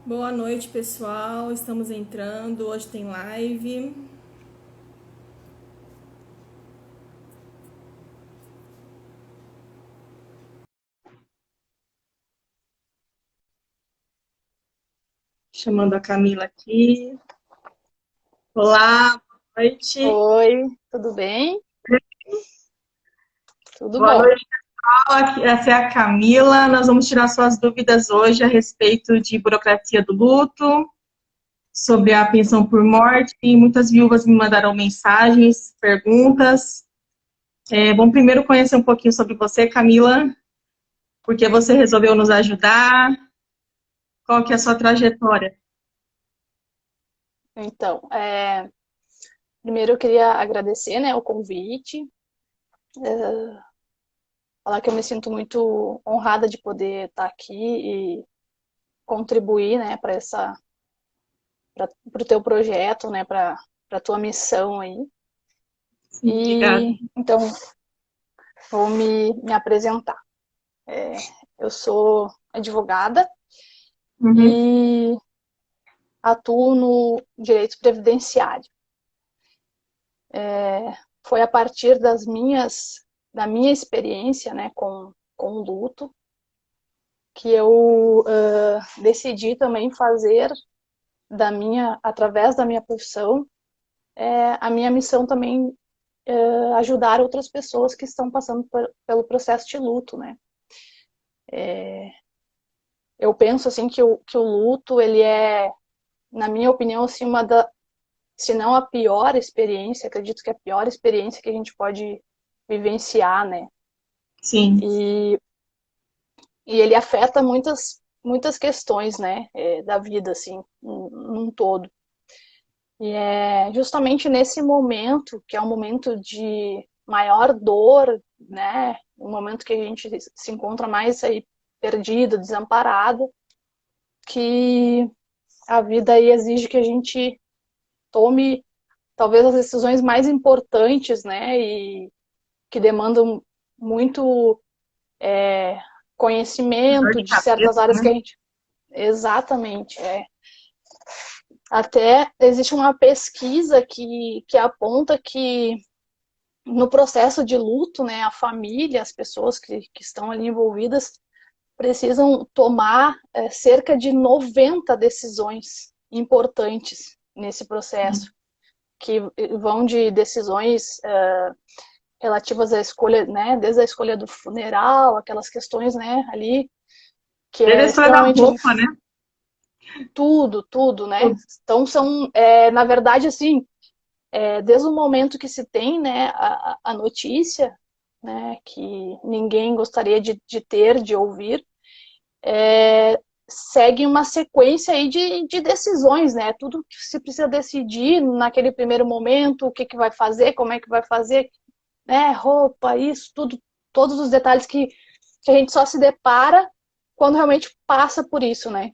Boa noite, pessoal. Estamos entrando. Hoje tem live. Chamando a Camila aqui. Olá, boa noite. Oi, tudo bem? Tudo Boa bom. noite, pessoal. Essa é a Camila. Nós vamos tirar suas dúvidas hoje a respeito de burocracia do luto, sobre a pensão por morte. E muitas viúvas me mandaram mensagens, perguntas. Vamos primeiro conhecer um pouquinho sobre você, Camila, porque você resolveu nos ajudar. Qual que é a sua trajetória? Então, primeiro eu queria agradecer, né, o convite, falar que eu me sinto muito honrada de poder estar aqui e contribuir, né, para o teu projeto, né, para a tua missão aí. Obrigada. E então vou me apresentar. Eu sou advogada Uhum. e atuo no direito previdenciário. Foi a partir da minha experiência, né, com o luto, que eu decidi também fazer através da minha profissão, a minha missão também ajudar outras pessoas que estão passando pelo processo de luto, né. Eu penso assim que o luto ele é, na minha opinião, assim, se não a pior experiência, acredito que é a pior experiência que a gente pode vivenciar, né. Sim. E E ele afeta muitas questões, né, da vida, assim, num todo. E é justamente nesse momento, que é um momento de maior dor, né, um momento que a gente se encontra mais aí perdido, desamparado, que a vida aí exige que a gente tome talvez as decisões mais importantes, né, e que demandam muito Dor conhecimento de de certas cabeça, áreas que né? a gente. Exatamente. Até existe uma pesquisa que aponta que no processo de luto, né, a família, as pessoas que estão ali envolvidas, precisam tomar cerca de 90 decisões importantes nesse processo, que vão de decisões relativas à escolha, né, desde a escolha do funeral, aquelas questões, né, ali, que Desde a é escolha da extremamente roupa, né? tudo, né? Tudo. Então são, na verdade, assim, desde o momento que se tem, né, a notícia, né, que ninguém gostaria de ter, de ouvir, segue uma sequência aí de decisões, né? Tudo que se precisa decidir naquele primeiro momento, o que, que vai fazer, como é que vai fazer, né? Roupa, isso, tudo, todos os detalhes que a gente só se depara quando realmente passa por isso, né?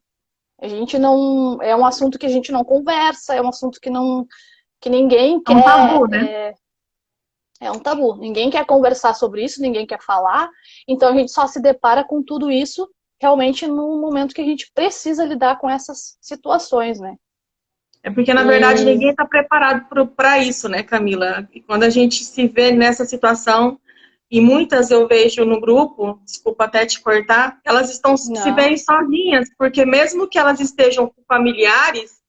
A gente não. É um assunto que a gente não conversa, é um assunto que ninguém É um quer. tabu, né? É um tabu. Ninguém quer conversar sobre isso, ninguém quer falar. Então a gente só se depara com tudo isso realmente no momento que a gente precisa lidar com essas situações, né? É porque, na verdade, E ninguém está preparado para isso, né, Camila? E quando a gente se vê nessa situação, e muitas eu vejo no grupo, desculpa até te cortar, elas estão se não, veem sozinhas, porque mesmo que elas estejam com familiares,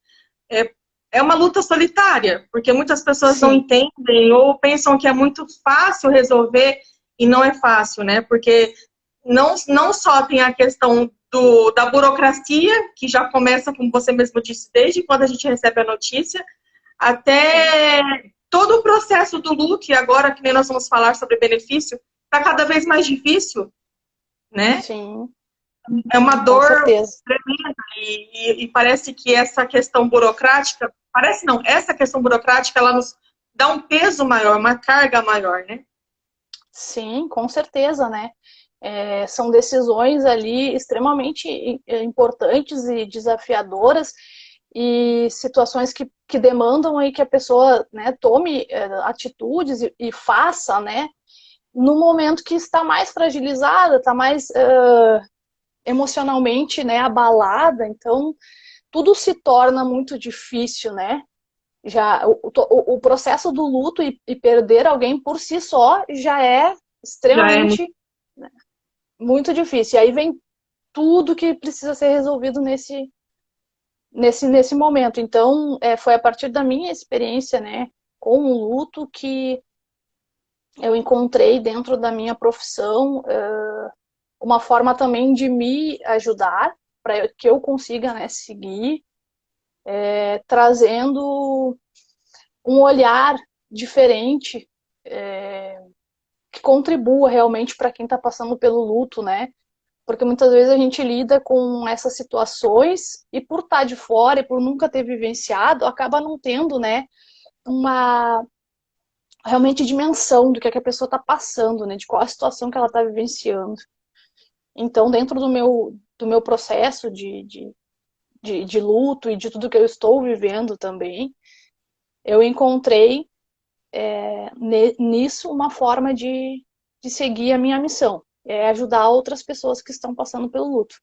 é, é uma luta solitária, porque muitas pessoas não sim, entendem ou pensam que é muito fácil resolver e não é fácil, né? Porque não só tem a questão da burocracia, que já começa, como você mesmo disse, desde quando a gente recebe a notícia, sim, até todo o processo do luto, e agora que nem nós vamos falar sobre benefício, está cada vez mais difícil, né? sim, É uma com dor certeza. tremenda e parece que essa questão burocrática, parece não, essa questão burocrática, ela nos dá um peso maior, uma carga maior, né? Sim, com certeza, né? São decisões ali extremamente importantes e desafiadoras e situações que demandam aí que a pessoa, né, tome atitudes e faça, né, no momento que está mais fragilizada, está mais emocionalmente, né, abalada. Então, tudo se torna muito difícil, né? Já o processo do luto e perder alguém por si só já é extremamente muito difícil. E aí vem tudo que precisa ser resolvido nesse momento. Então, foi a partir da minha experiência, né, com o luto que eu encontrei dentro da minha profissão uma forma também de me ajudar para que eu consiga, né, seguir trazendo um olhar diferente que contribua realmente para quem está passando pelo luto, né? Porque muitas vezes a gente lida com essas situações e por estar de fora e por nunca ter vivenciado, acaba não tendo, né, uma realmente dimensão do que a pessoa está passando, né, de qual a situação que ela está vivenciando. Então, dentro do meu processo de luto e de tudo que eu estou vivendo também, eu encontrei nisso uma forma de seguir a minha missão, ajudar outras pessoas que estão passando pelo luto.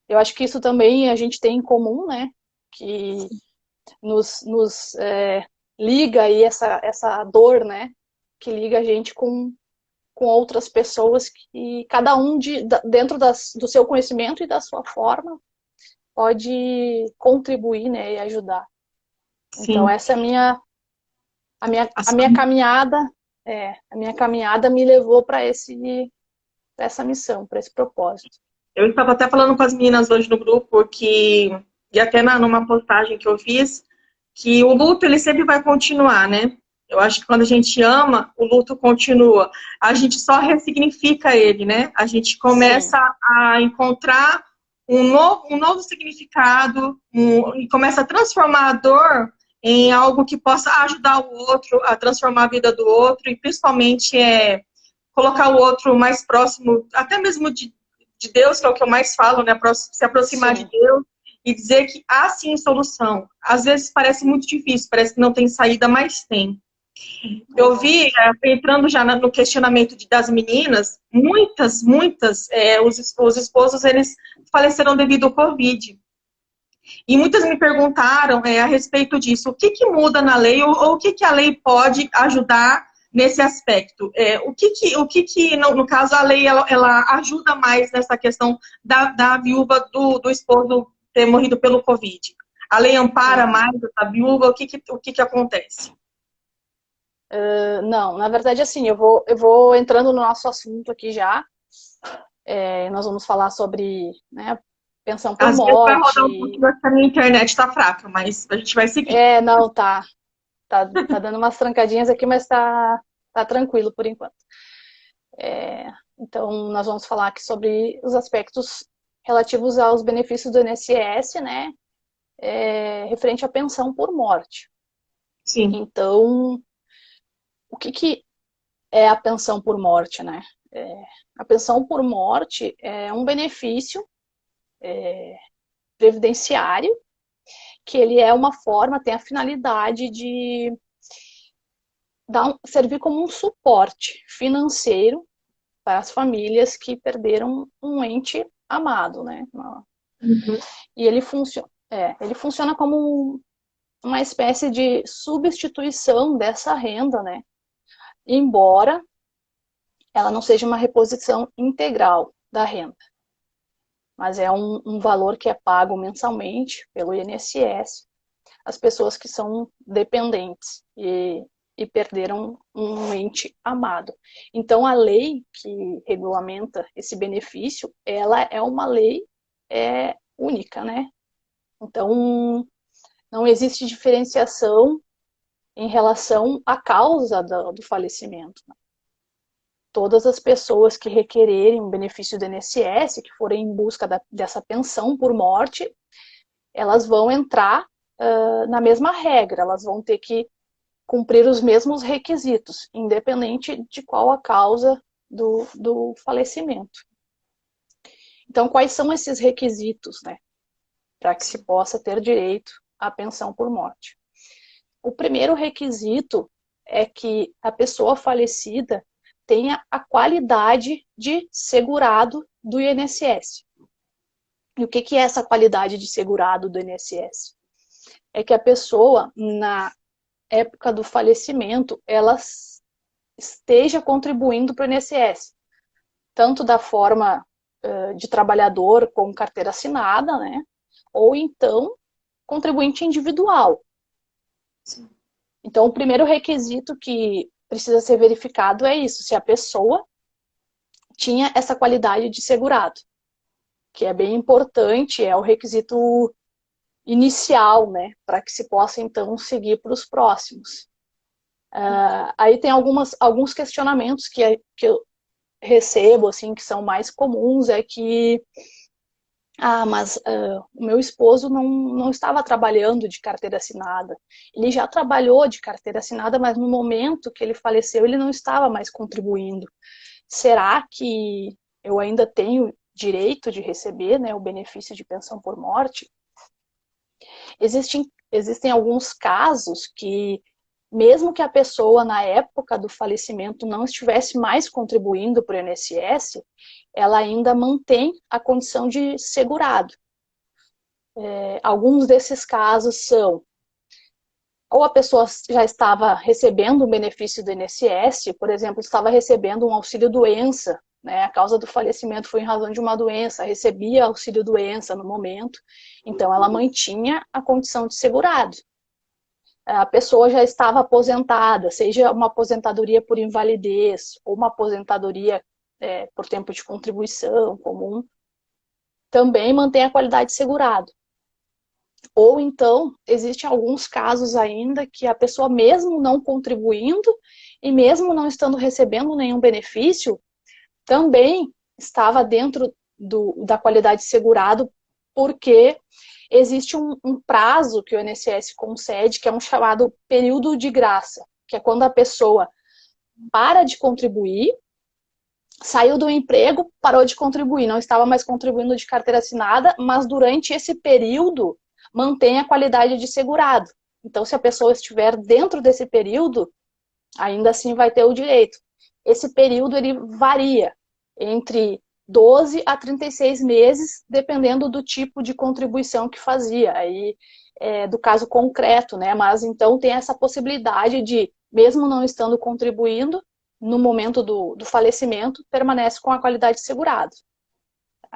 Eu acho que isso também a gente tem em comum, né? Que nos liga aí essa dor, né? Que liga a gente com outras pessoas que cada um dentro do seu conhecimento e da sua forma pode contribuir, né? E ajudar. Sim. Então essa é a minha caminhada, a minha caminhada me levou para essa missão, para esse propósito. Eu estava até falando com as meninas hoje no grupo e até numa postagem que eu fiz, que o luto ele sempre vai continuar, né? Eu acho que quando a gente ama, o luto continua. A gente só ressignifica ele, né? A gente começa a encontrar um novo significado e começa a transformar a dor em algo que possa ajudar o outro, a transformar a vida do outro e principalmente colocar o outro mais próximo, até mesmo de Deus, que é o que eu mais falo, né? Se aproximar de Deus e dizer que há sim solução. Às vezes parece muito difícil, parece que não tem saída, mas tem. Eu vi, entrando já no questionamento das meninas, muitas, os esposos, eles faleceram devido ao Covid. E muitas me perguntaram a respeito disso, o que muda na lei, ou o que a lei pode ajudar nesse aspecto? O que no caso, a lei ela ajuda mais nessa questão da viúva do esposo ter morrido pelo Covid? A lei ampara mais a viúva? O que acontece? Não, na verdade, assim, eu vou entrando no nosso assunto aqui já. Nós vamos falar sobre, né, pensão por morte. Vezes vai rodar um pouquinho, porque a minha internet tá fraca, mas a gente vai seguir. Não, tá dando umas trancadinhas aqui, mas tá tranquilo por enquanto. Então, nós vamos falar aqui sobre os aspectos relativos aos benefícios do INSS, né, referente à pensão por morte. Sim. Então, o que é a pensão por morte, né? A pensão por morte é um benefício previdenciário que ele é uma forma, tem a finalidade de servir como um suporte financeiro para as famílias que perderam um ente amado, né? E ele funciona como uma espécie de substituição dessa renda, né? Embora ela não seja uma reposição integral da renda, mas é um valor que é pago mensalmente pelo INSS às pessoas que são dependentes e perderam um ente amado. Então, a lei que regulamenta esse benefício, ela é uma lei única, né? Então, não existe diferenciação em relação à causa do falecimento. Todas as pessoas que requererem um benefício do INSS, que forem em busca dessa pensão por morte, elas vão entrar na mesma regra, elas vão ter que cumprir os mesmos requisitos, independente de qual a causa do falecimento. Então, quais são esses requisitos, né, para que se possa ter direito à pensão por morte? O primeiro requisito é que a pessoa falecida tenha a qualidade de segurado do INSS. E o que é essa qualidade de segurado do INSS? É que a pessoa, na época do falecimento, ela esteja contribuindo para o INSS, tanto da forma de trabalhador com carteira assinada, né? Ou então contribuinte individual. Sim. Então, o primeiro requisito que precisa ser verificado é isso, se a pessoa tinha essa qualidade de segurado, que é bem importante, é o requisito inicial, né, para que se possa, então, seguir para os próximos. Aí tem alguns questionamentos que eu recebo, assim, que são mais comuns, é que mas o meu esposo não estava trabalhando de carteira assinada. Ele já trabalhou de carteira assinada, mas no momento que ele faleceu, ele não estava mais contribuindo. Será que eu ainda tenho direito de receber, né, o benefício de pensão por morte? Existem alguns casos que, mesmo que a pessoa, na época do falecimento, não estivesse mais contribuindo para o INSS, ela ainda mantém a condição de segurado. Alguns desses casos são, ou a pessoa já estava recebendo um benefício do INSS, por exemplo, estava recebendo um auxílio-doença, né? A causa do falecimento foi em razão de uma doença, recebia auxílio-doença no momento, então ela mantinha a condição de segurado. A pessoa já estava aposentada, seja uma aposentadoria por invalidez ou uma aposentadoria por tempo de contribuição comum, também mantém a qualidade de segurado. Ou então, existem alguns casos ainda que a pessoa, mesmo não contribuindo e mesmo não estando recebendo nenhum benefício, também estava dentro da qualidade de segurado, porque existe um prazo que o INSS concede, que é um chamado período de graça, que é quando a pessoa para de contribuir, saiu do emprego, parou de contribuir, não estava mais contribuindo de carteira assinada, mas durante esse período mantém a qualidade de segurado. Então, se a pessoa estiver dentro desse período, ainda assim vai ter o direito. Esse período ele varia entre 12 a 36 meses, dependendo do tipo de contribuição que fazia, aí do caso concreto, né? Mas então tem essa possibilidade de, mesmo não estando contribuindo, no momento do falecimento, permanece com a qualidade de segurado.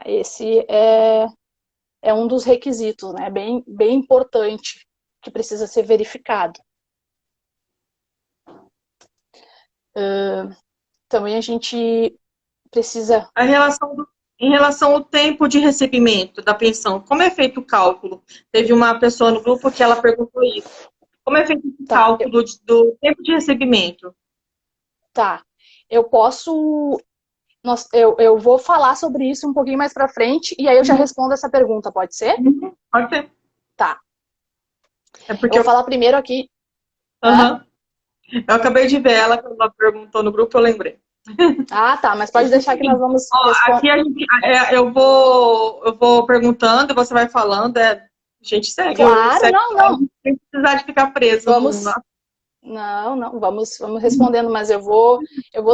Esse é um dos requisitos, né? Bem importante, que precisa ser verificado. Também a gente precisa... Em relação ao tempo de recebimento da pensão, como é feito o cálculo? Teve uma pessoa no grupo que ela perguntou isso. Como é feito o cálculo do tempo de recebimento? Tá. Eu posso... Eu vou falar sobre isso um pouquinho mais para frente e aí eu já respondo essa pergunta, pode ser? Pode ser. Tá. É porque eu vou falar primeiro aqui. Eu acabei de ver ela, quando ela perguntou no grupo, eu lembrei. Tá, mas pode deixar que nós vamos aqui eu vou perguntando e você vai falando, a gente segue. Claro, não. Sem precisar de ficar preso. Não, vamos respondendo, mas eu vou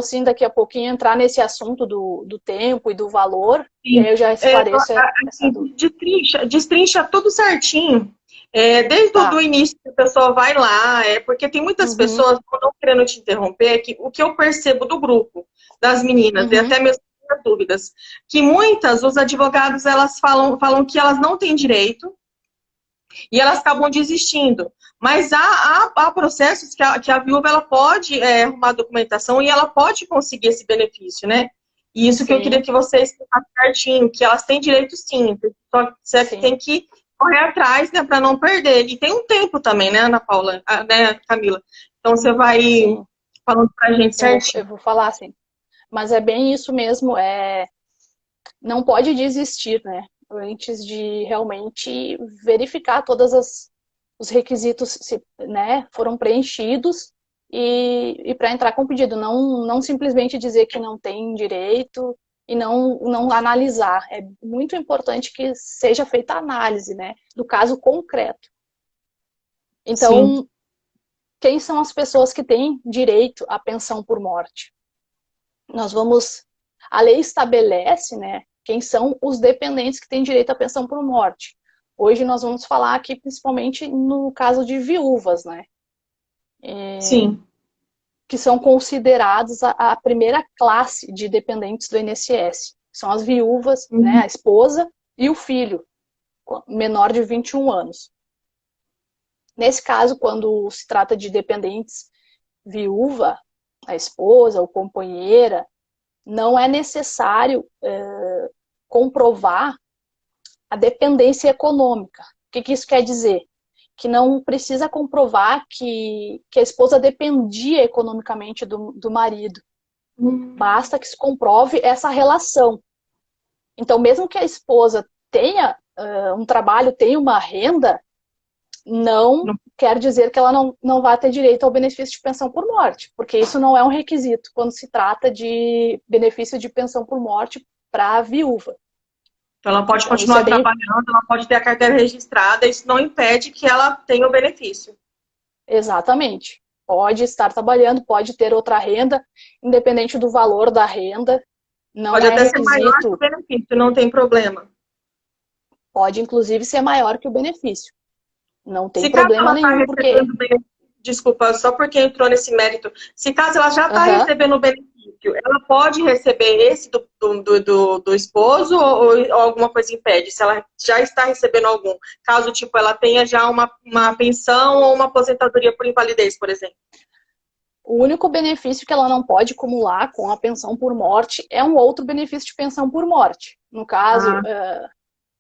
sim daqui a pouquinho entrar nesse assunto do tempo e do valor, sim. E aí eu já esclareço essa dúvida. Destrincha tudo certinho. Desde o início que a pessoa vai lá, porque tem muitas pessoas, não querendo te interromper, que o que eu percebo do grupo das meninas, e até mesmo as dúvidas, que muitas, os advogados, elas falam que elas não têm direito e elas acabam desistindo. Mas há processos que a viúva ela pode arrumar documentação e ela pode conseguir esse benefício, né? E isso que eu queria que você explicasse certinho, que elas têm direito sim, só que tem que correr atrás, né, para não perder. E tem um tempo também, né, Ana Paula, né, Camila? Então você vai falando pra gente certinho. Eu vou falar assim. Mas é bem isso mesmo, não pode desistir, né? Antes de realmente verificar todos os requisitos né, foram preenchidos e para entrar com o pedido. Não simplesmente dizer que não tem direito e não analisar. É muito importante que seja feita a análise, né, do caso concreto. Então, quem são as pessoas que têm direito à pensão por morte? A lei estabelece, né, quem são os dependentes que têm direito à pensão por morte. Hoje nós vamos falar aqui principalmente no caso de viúvas, né? Sim. Que são considerados a primeira classe de dependentes do INSS. São as viúvas, né, a esposa e o filho, menor de 21 anos. Nesse caso, quando se trata de dependentes viúva, a esposa ou companheira, não é necessário comprovar a dependência econômica. O que isso quer dizer? Que não precisa comprovar que a esposa dependia economicamente do marido. Basta que se comprove essa relação. Então, mesmo que a esposa tenha um trabalho, tenha uma renda, não quer dizer que ela não vai ter direito ao benefício de pensão por morte, porque isso não é um requisito quando se trata de benefício de pensão por morte para a viúva. Então, ela pode continuar trabalhando, ela pode ter a carteira registrada, isso não impede que ela tenha o benefício. Exatamente. Pode estar trabalhando, pode ter outra renda, independente do valor da renda. Não pode é até requisito. ser maior que o benefício, não tem problema. Pode, inclusive, ser maior que o benefício. Não tem problema nenhum, porque... Desculpa, só porque entrou nesse mérito. Se caso ela já está recebendo o benefício, ela pode receber esse do esposo ou alguma coisa impede? Se ela já está recebendo algum. Caso, tipo, ela tenha já uma pensão ou uma aposentadoria por invalidez, por exemplo. O único benefício que ela não pode acumular com a pensão por morte é um outro benefício de pensão por morte. No caso,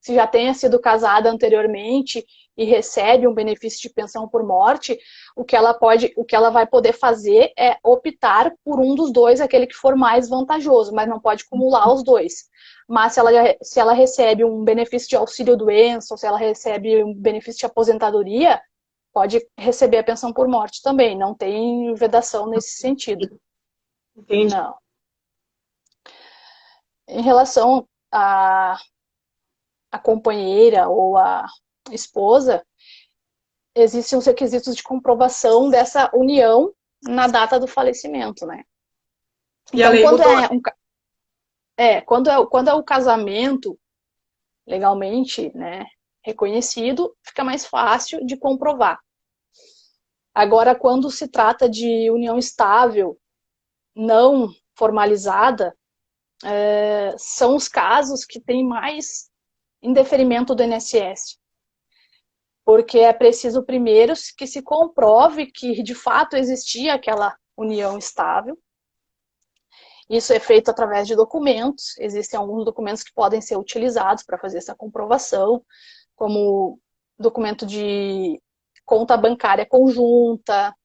se já tenha sido casada anteriormente e recebe um benefício de pensão por morte, o que ela vai poder fazer é optar por um dos dois, aquele que for mais vantajoso, mas não pode acumular os dois. Mas se ela recebe um benefício de auxílio-doença, ou se ela recebe um benefício de aposentadoria, pode receber a pensão por morte também. Não tem vedação nesse sentido. Entendi. Não. Em relação a companheira ou a esposa, existem os requisitos de comprovação dessa união na data do falecimento, né? E então, quando é o casamento legalmente, né, reconhecido, fica mais fácil de comprovar. Agora, quando se trata de união estável, não formalizada, são os casos que têm mais indeferimento do INSS. Porque é preciso primeiro que se comprove que de fato existia aquela união estável. Isso é feito através de documentos. Existem alguns documentos que podem ser utilizados para fazer essa comprovação, como documento de conta bancária conjunta,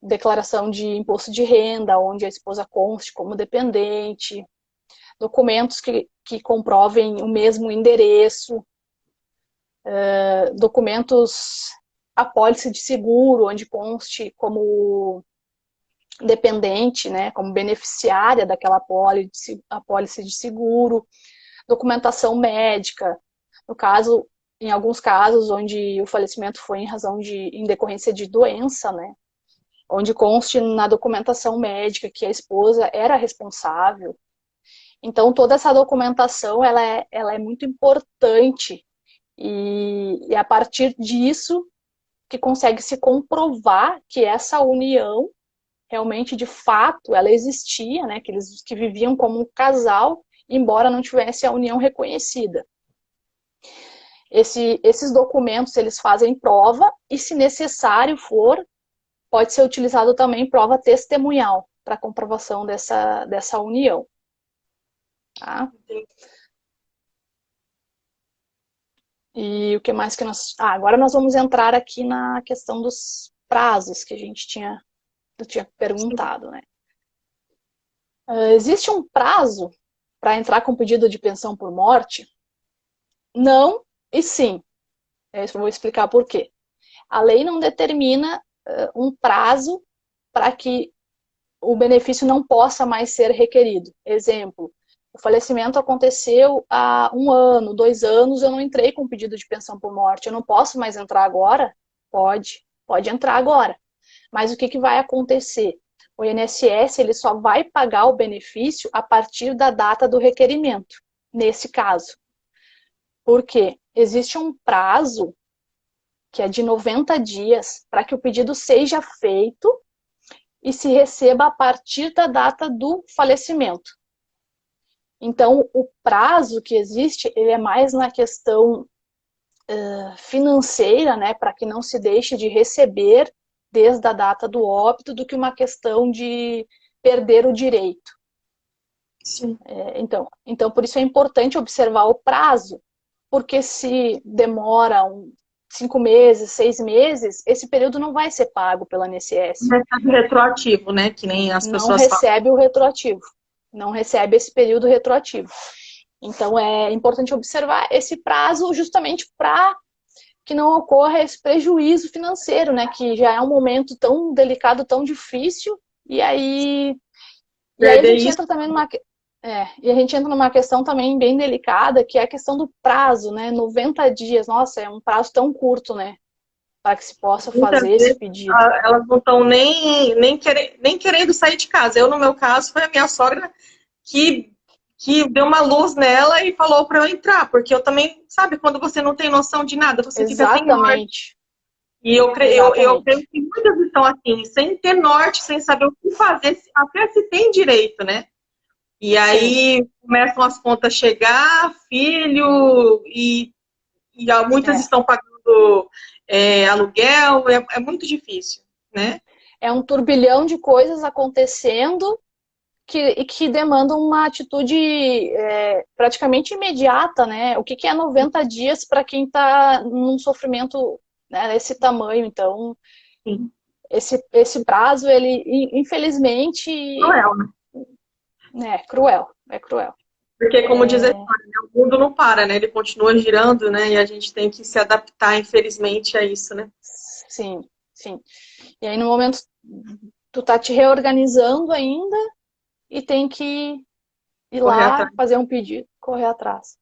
declaração de imposto de renda, onde a esposa conste como dependente, documentos que comprovem o mesmo endereço, documentos, apólice de seguro, onde conste como dependente, né, como beneficiária daquela apólice de seguro, documentação médica, no caso, em alguns casos onde o falecimento foi em decorrência de doença, né, onde conste na documentação médica que a esposa era responsável. Então, toda essa documentação, ela é muito importante e a partir disso que consegue se comprovar que essa união realmente, de fato, ela existia, né? Que viviam como um casal, embora não tivesse a união reconhecida. Esses documentos, eles fazem prova e, se necessário for, pode ser utilizado também prova testemunhal para comprovação dessa união. Tá? E o que mais que nós... agora nós vamos entrar aqui na questão dos prazos que eu tinha perguntado, né? Existe um prazo para entrar com pedido de pensão por morte? Não e sim. Eu vou explicar por quê. A lei não determina um prazo para que o benefício não possa mais ser requerido. Exemplo, o falecimento aconteceu há 1 ano, 2 anos, eu não entrei com pedido de pensão por morte, eu não posso mais entrar agora? Pode entrar agora. Mas o que vai acontecer? O INSS ele só vai pagar o benefício a partir da data do requerimento. nesse caso. Porque existe um prazo que é de 90 dias para que o pedido seja feito e se receba a partir da data do falecimento. Então, o prazo que existe, ele é mais na questão financeira, né, para que não se deixe de receber desde a data do óbito, do que uma questão de perder o direito. Sim. Então, por isso é importante observar o prazo, porque se demora 5 meses, 6 meses, esse período não vai ser pago pela INSS. Retroativo, né? Que nem as Não pessoas falam. recebe o retroativo. Não recebe esse período retroativo. Então, é importante observar esse prazo justamente para que não ocorra esse prejuízo financeiro, né? Que já é um momento tão delicado, tão difícil, e aí a gente entra também e a gente entra numa questão também bem delicada, que é a questão do prazo, né? 90 dias, nossa, é um prazo tão curto, né? Para que se possa Muitas fazer esse vezes, pedido. elas não estão nem querendo sair de casa. Eu, no meu caso, foi a minha sogra que deu uma luz nela e falou para eu entrar, porque eu também, sabe, quando você não tem noção de nada, você fica sem norte. Exatamente. E eu creio Exatamente. que muitas estão assim, sem ter norte, sem saber o que fazer, até se tem direito, né? E aí começam as contas a chegar, filho, e muitas estão pagando aluguel, é muito difícil, né? É um turbilhão de coisas acontecendo que demandam uma atitude praticamente imediata, né? O que é 90 dias para quem está num sofrimento, né, desse tamanho? Então, Sim. esse prazo, ele, infelizmente, Cruel, né? é cruel, é cruel. Porque, como diz a história, né, o mundo não para, né? Ele continua girando, né? E a gente tem que se adaptar, infelizmente, a isso, né? Sim, sim. E aí, no momento, tu tá te reorganizando ainda e tem que ir Correr lá atrás. fazer um pedido, correr atrás.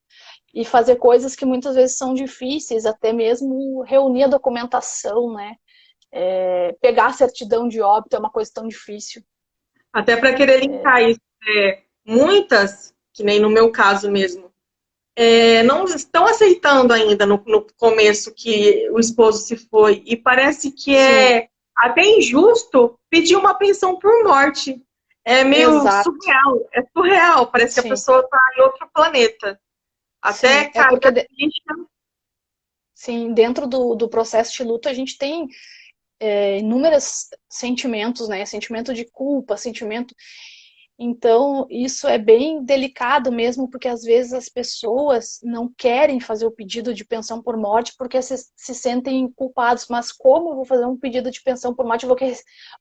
E fazer coisas que muitas vezes são difíceis, até mesmo reunir a documentação, né? Pegar a certidão de óbito é uma coisa tão difícil. Até para querer linkar isso. Muitas, que nem no meu caso mesmo, não estão aceitando ainda no começo que o esposo se foi. E parece que Sim. é até injusto pedir uma pensão por morte. É meio Exato. surreal. É surreal. Parece que a Sim. pessoa está em outro planeta. Até Sim, é porque ficha. sim, dentro do processo de luto a gente tem inúmeros sentimentos, né? Sentimento de culpa, sentimento. Então, isso é bem delicado mesmo, porque às vezes as pessoas não querem fazer o pedido de pensão por morte porque se sentem culpados. Mas como eu vou fazer um pedido de pensão por morte?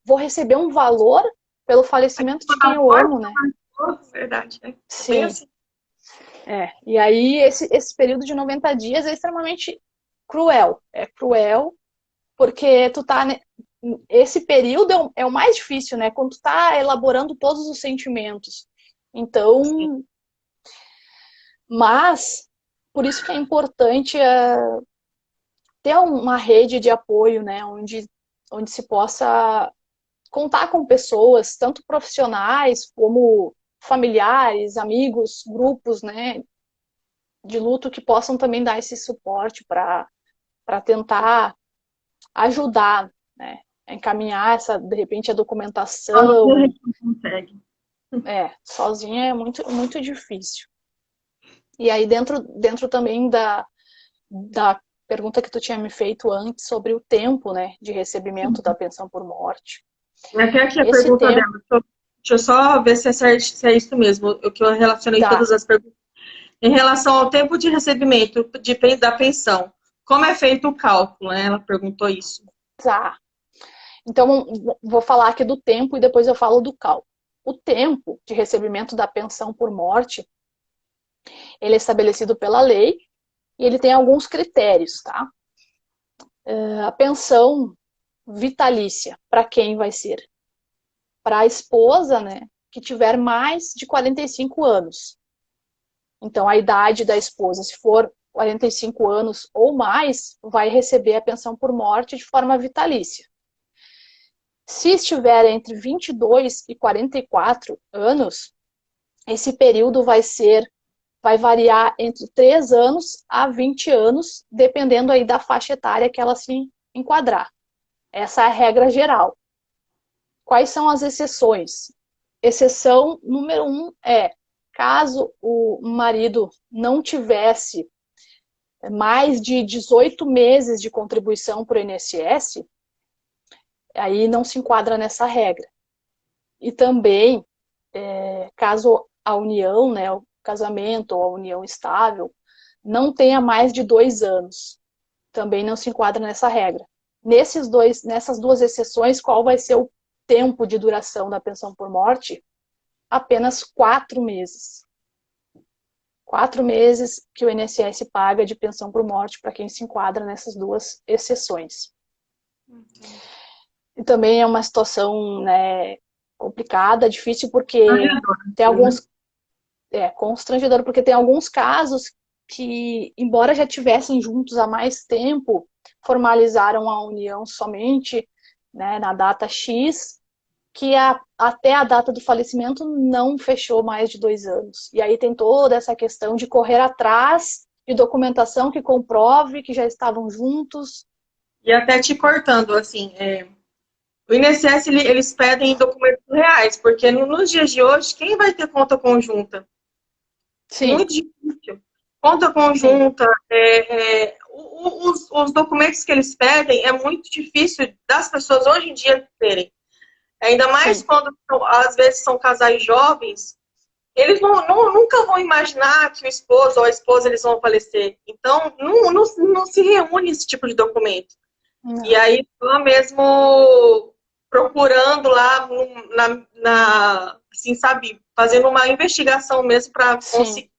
Vou receber um valor pelo falecimento de quem eu amo, né? Verdade, né? Bem Sim. assim. E aí esse período de 90 dias é extremamente cruel. É cruel porque tu tá... Esse período é o mais difícil, né? Quando tu tá elaborando todos os sentimentos. Então, mas, por isso que é importante ter uma rede de apoio, né? Onde se possa contar com pessoas, tanto profissionais como familiares, amigos, grupos, né? De luto que possam também dar esse suporte para tentar ajudar, né? A encaminhar de repente, a Sozinho a documentação. gente não consegue. Sozinha é muito, muito difícil. E aí, dentro também da pergunta que tu tinha me feito antes sobre o tempo, né, de recebimento da pensão por morte. Até aqui a Esse pergunta tempo dela. Deixa eu só ver se é isso mesmo, o que eu relacionei dá. todas as perguntas. Em relação ao tempo de recebimento da pensão, como é feito o cálculo, né? Ela perguntou isso. Tá. Então, vou falar aqui do tempo e depois eu falo do cálculo. O tempo de recebimento da pensão por morte, ele é estabelecido pela lei e ele tem alguns critérios, tá? A pensão vitalícia, para quem vai ser? Para a esposa, né, que tiver mais de 45 anos. Então, a idade da esposa, se for 45 anos ou mais, vai receber a pensão por morte de forma vitalícia. Se estiver entre 22 e 44 anos, esse período vai vai variar entre 3 anos a 20 anos, dependendo aí da faixa etária que ela se enquadrar. Essa é a regra geral. Quais são as exceções? Exceção número 1 é, caso o marido não tivesse mais de 18 meses de contribuição para o INSS, aí não se enquadra nessa regra. E também, caso a união, né, o casamento ou a união estável, não tenha mais de 2 anos, também não se enquadra nessa regra. Nessas 2 exceções, qual vai ser o tempo de duração da pensão por morte? Apenas 4 meses. 4 meses que o INSS paga de pensão por morte para quem se enquadra nessas 2 exceções. E também é uma situação, né, complicada, difícil, porque tem alguns... constrangedor, porque tem alguns casos que, embora já tivessem juntos há mais tempo, formalizaram a união somente, né, na data X, que até a data do falecimento não fechou mais de 2 anos. E aí tem toda essa questão de correr atrás de documentação que comprove que já estavam juntos. E até te cortando, assim, o INSS, eles pedem documentos reais, porque nos dias de hoje, quem vai ter conta conjunta? Sim. Muito difícil. Conta conjunta, os documentos que eles pedem é muito difícil das pessoas hoje em dia terem. Ainda mais quando, às vezes, são casais jovens, eles nunca vão imaginar que o esposo ou a esposa eles vão falecer. Então, não se reúne esse tipo de documento. Não. E aí, só mesmo procurando lá, assim, sabe, fazendo uma investigação mesmo para conseguir.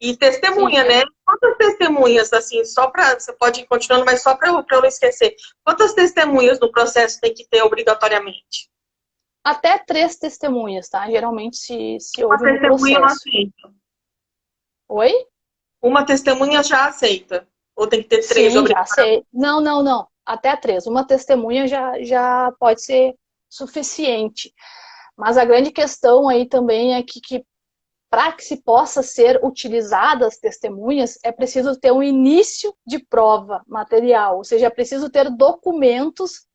E testemunha, né? Quantas testemunhas, assim, só para... Você pode ir continuando, mas só para eu não esquecer. Quantas testemunhas no processo tem que ter obrigatoriamente? Até 3 testemunhas, tá? Geralmente se uma houve no processo. Uma testemunha não aceita. Oi? Uma testemunha já aceita? Ou tem que ter 3? Sim, já aceita. Não. Até 3. Uma testemunha já pode ser suficiente. Mas a grande questão aí também é que para que se possa ser utilizadas testemunhas, é preciso ter um início de prova material. Ou seja, é preciso ter documentos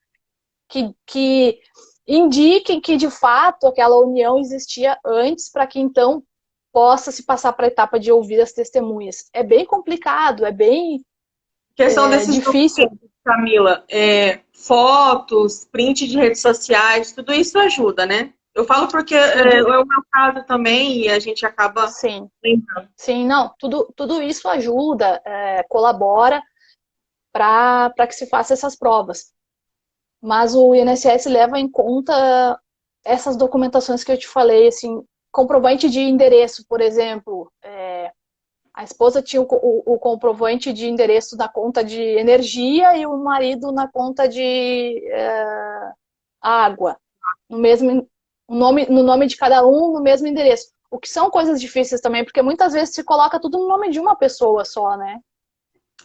que indiquem que, de fato, aquela união existia antes, para que, então, possa se passar para a etapa de ouvir as testemunhas. É bem complicado, é bem questão desses difícil. Camila, fotos, print de redes sociais, tudo isso ajuda, né? Eu falo porque é o meu caso também e a gente acaba... Sim, não, tudo isso ajuda, colabora para que se faça essas provas. Mas o INSS leva em conta essas documentações que eu te falei, assim, comprovante de endereço, por exemplo, a esposa tinha o comprovante de endereço na conta de energia e o marido na conta de água, no nome de cada um, no mesmo endereço. O que são coisas difíceis também, porque muitas vezes se coloca tudo no nome de uma pessoa só, né?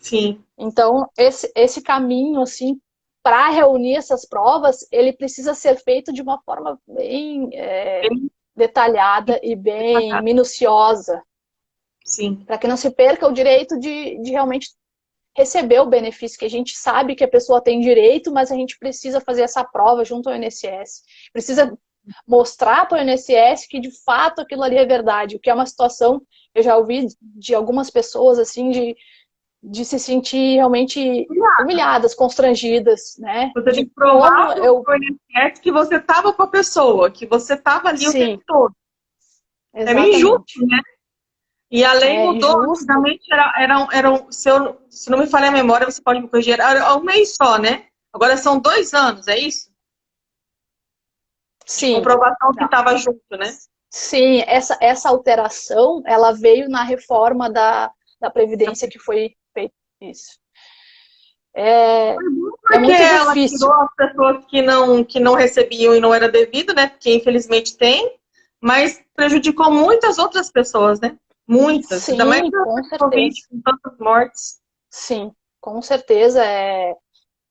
Sim. Então, esse caminho, assim, para reunir essas provas, ele precisa ser feito de uma forma bem detalhada e bem minuciosa. Sim. Para que não se perca o direito de realmente receber o benefício, que a gente sabe que a pessoa tem direito, mas a gente precisa fazer essa prova junto ao INSS. Precisa mostrar para o INSS que, de fato, aquilo ali é verdade. O que é uma situação, eu já ouvi de algumas pessoas, assim, de se sentir realmente humilhadas, constrangidas, né? Você tem que provar para o INSS que você estava com a pessoa, que você estava ali o tempo todo. Exatamente. É meio injusto, né? E a lei mudou, antigamente eram se não me falha a memória, você pode me corrigir, era um mês só, né? Agora são 2 anos, é isso? Sim. Comprovação que estava junto, né? Sim, essa alteração, ela veio na reforma da Previdência que foi feita isso. É muito ela difícil. Tirou as pessoas que não recebiam e não era devido, né? Porque infelizmente tem, mas prejudicou muitas outras pessoas, né? Muitas. Sim, ainda mais com certeza. COVID, com tantas mortes. Sim, com certeza.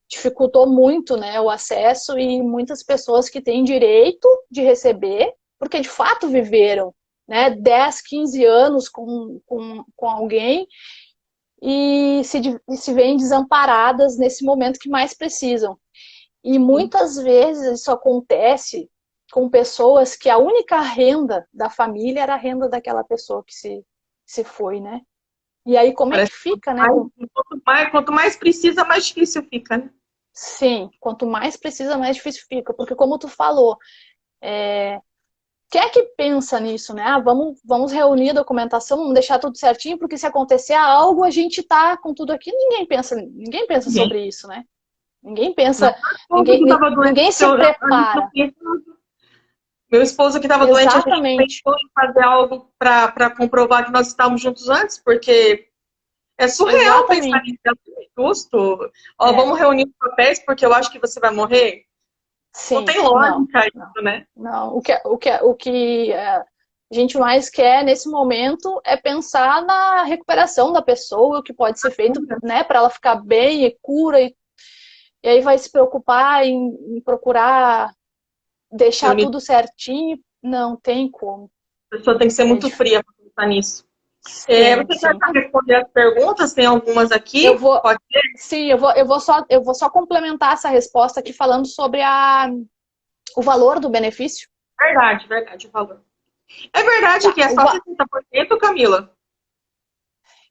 Dificultou muito, né, o acesso, e muitas pessoas que têm direito de receber, porque de fato viveram, né, 10, 15 anos com alguém e se veem desamparadas nesse momento que mais precisam. E muitas vezes isso acontece com pessoas que a única renda da família era a renda daquela pessoa que se foi, né? E aí como é que fica, né? Quanto mais precisa, mais difícil fica, né? Sim, quanto mais precisa, mais difícil fica. Porque como tu falou, quem é que pensa nisso, né? Ah, vamos reunir a documentação, vamos deixar tudo certinho, porque se acontecer algo, a gente tá com tudo aqui. Ninguém pensa sobre isso, né? Ninguém pensa, ninguém se prepara. Meu esposo que estava doente, a gente Exatamente. pensou em fazer algo para comprovar que nós estávamos juntos antes, porque é surreal pensar Exatamente. nisso, é justo. Ó, vamos reunir os papéis porque eu acho que você vai morrer. Não Sim, tem lógica isso, né? não. O que a gente mais quer nesse momento é pensar na recuperação da pessoa, o que pode ser feito, né, para ela ficar bem e cura, e aí vai se preocupar em procurar deixar tudo certinho. Não tem como. A pessoa tem que ser muito fria para pensar nisso. Sim, Você sim. quer responder as perguntas? Tem algumas aqui? Pode ser? Sim, eu vou só complementar essa resposta aqui falando sobre o valor do benefício. Verdade, o valor. É verdade que é só 60%, Camila?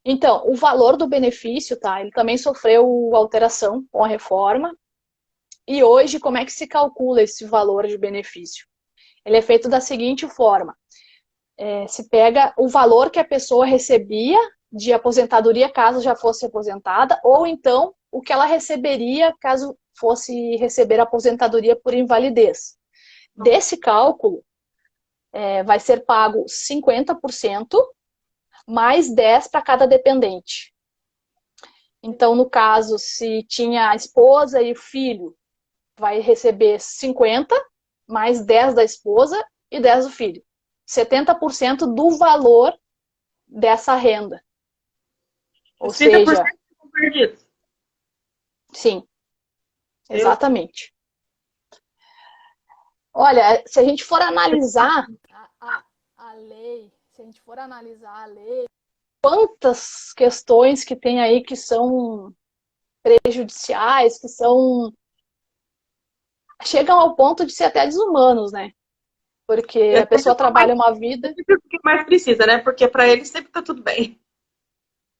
Então, o valor do benefício, tá? Ele também sofreu alteração com a reforma. E hoje, como é que se calcula esse valor de benefício? Ele é feito da seguinte forma: se pega o valor que a pessoa recebia de aposentadoria caso já fosse aposentada, ou então o que ela receberia caso fosse receber aposentadoria por invalidez. Desse cálculo, vai ser pago 50% mais 10 para cada dependente. Então, no caso, se tinha a esposa e o filho, vai receber 50 mais 10 da esposa e 10 do filho. 70% do valor dessa renda. Ou seja, perdidos. Sim, exatamente. Olha, se a gente for analisar a lei, se a gente for analisar a lei, quantas questões que tem aí que são prejudiciais, que chegam ao ponto de ser até desumanos, né? Porque a pessoa trabalha uma vida... O que mais precisa, né? Porque para eles sempre está tudo bem.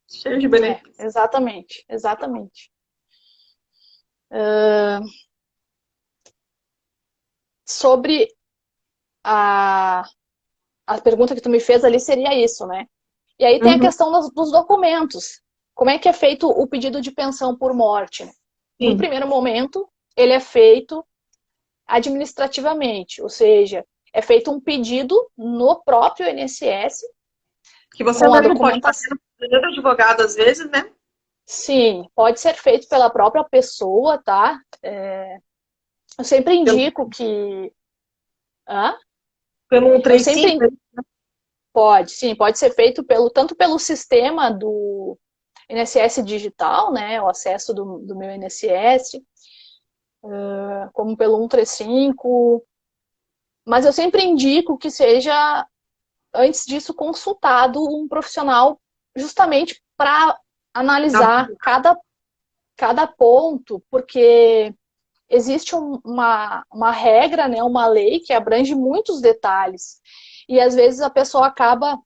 Cheio de benefícios. Exatamente. Sobre a pergunta que tu me fez ali seria isso, né? E aí tem a questão dos documentos. Como é que é feito o pedido de pensão por morte? No primeiro momento, ele é feito administrativamente, ou seja, é feito um pedido no próprio INSS. Que você mesmo pode fazer no advogado às vezes, né? Sim, pode ser feito pela própria pessoa, tá? Eu sempre indico que... Pelo 135? Pode ser feito tanto pelo sistema do INSS digital, né, o acesso do meu INSS, como pelo 135, mas eu sempre indico que seja, antes disso, consultado um profissional justamente para analisar cada ponto, porque existe uma regra, né, uma lei que abrange muitos detalhes, e às vezes a pessoa acaba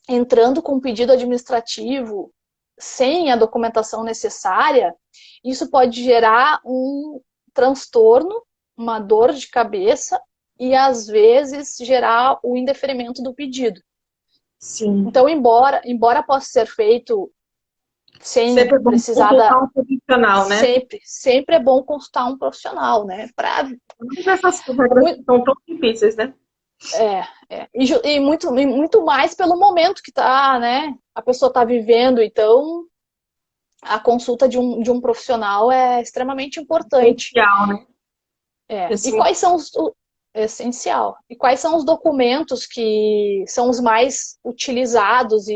entrando com um pedido administrativo sem a documentação necessária. Isso pode gerar um transtorno, uma dor de cabeça e, às vezes, gerar o indeferimento do pedido. Sim. Então, embora possa ser feito sem sempre é bom precisar consultar um profissional, né? Sempre é bom consultar um profissional, né? Mas essas regras são tão difíceis, né? E muito mais pelo momento que né? A pessoa está vivendo, então a consulta de um profissional é extremamente importante. Essencial, né? E quais são essencial. E quais são os documentos que são os mais utilizados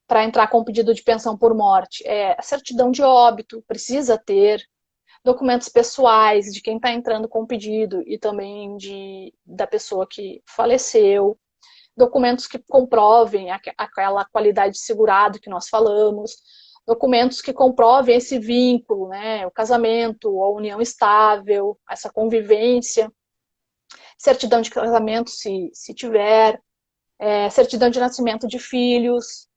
para entrar com pedido de pensão por morte? A certidão de óbito, precisa ter, documentos pessoais de quem está entrando com o pedido e também da pessoa que faleceu, documentos que comprovem aquela qualidade de segurado que nós falamos, documentos que comprovem esse vínculo, né, o casamento, a união estável, essa convivência, certidão de casamento, se tiver, certidão de nascimento de filhos,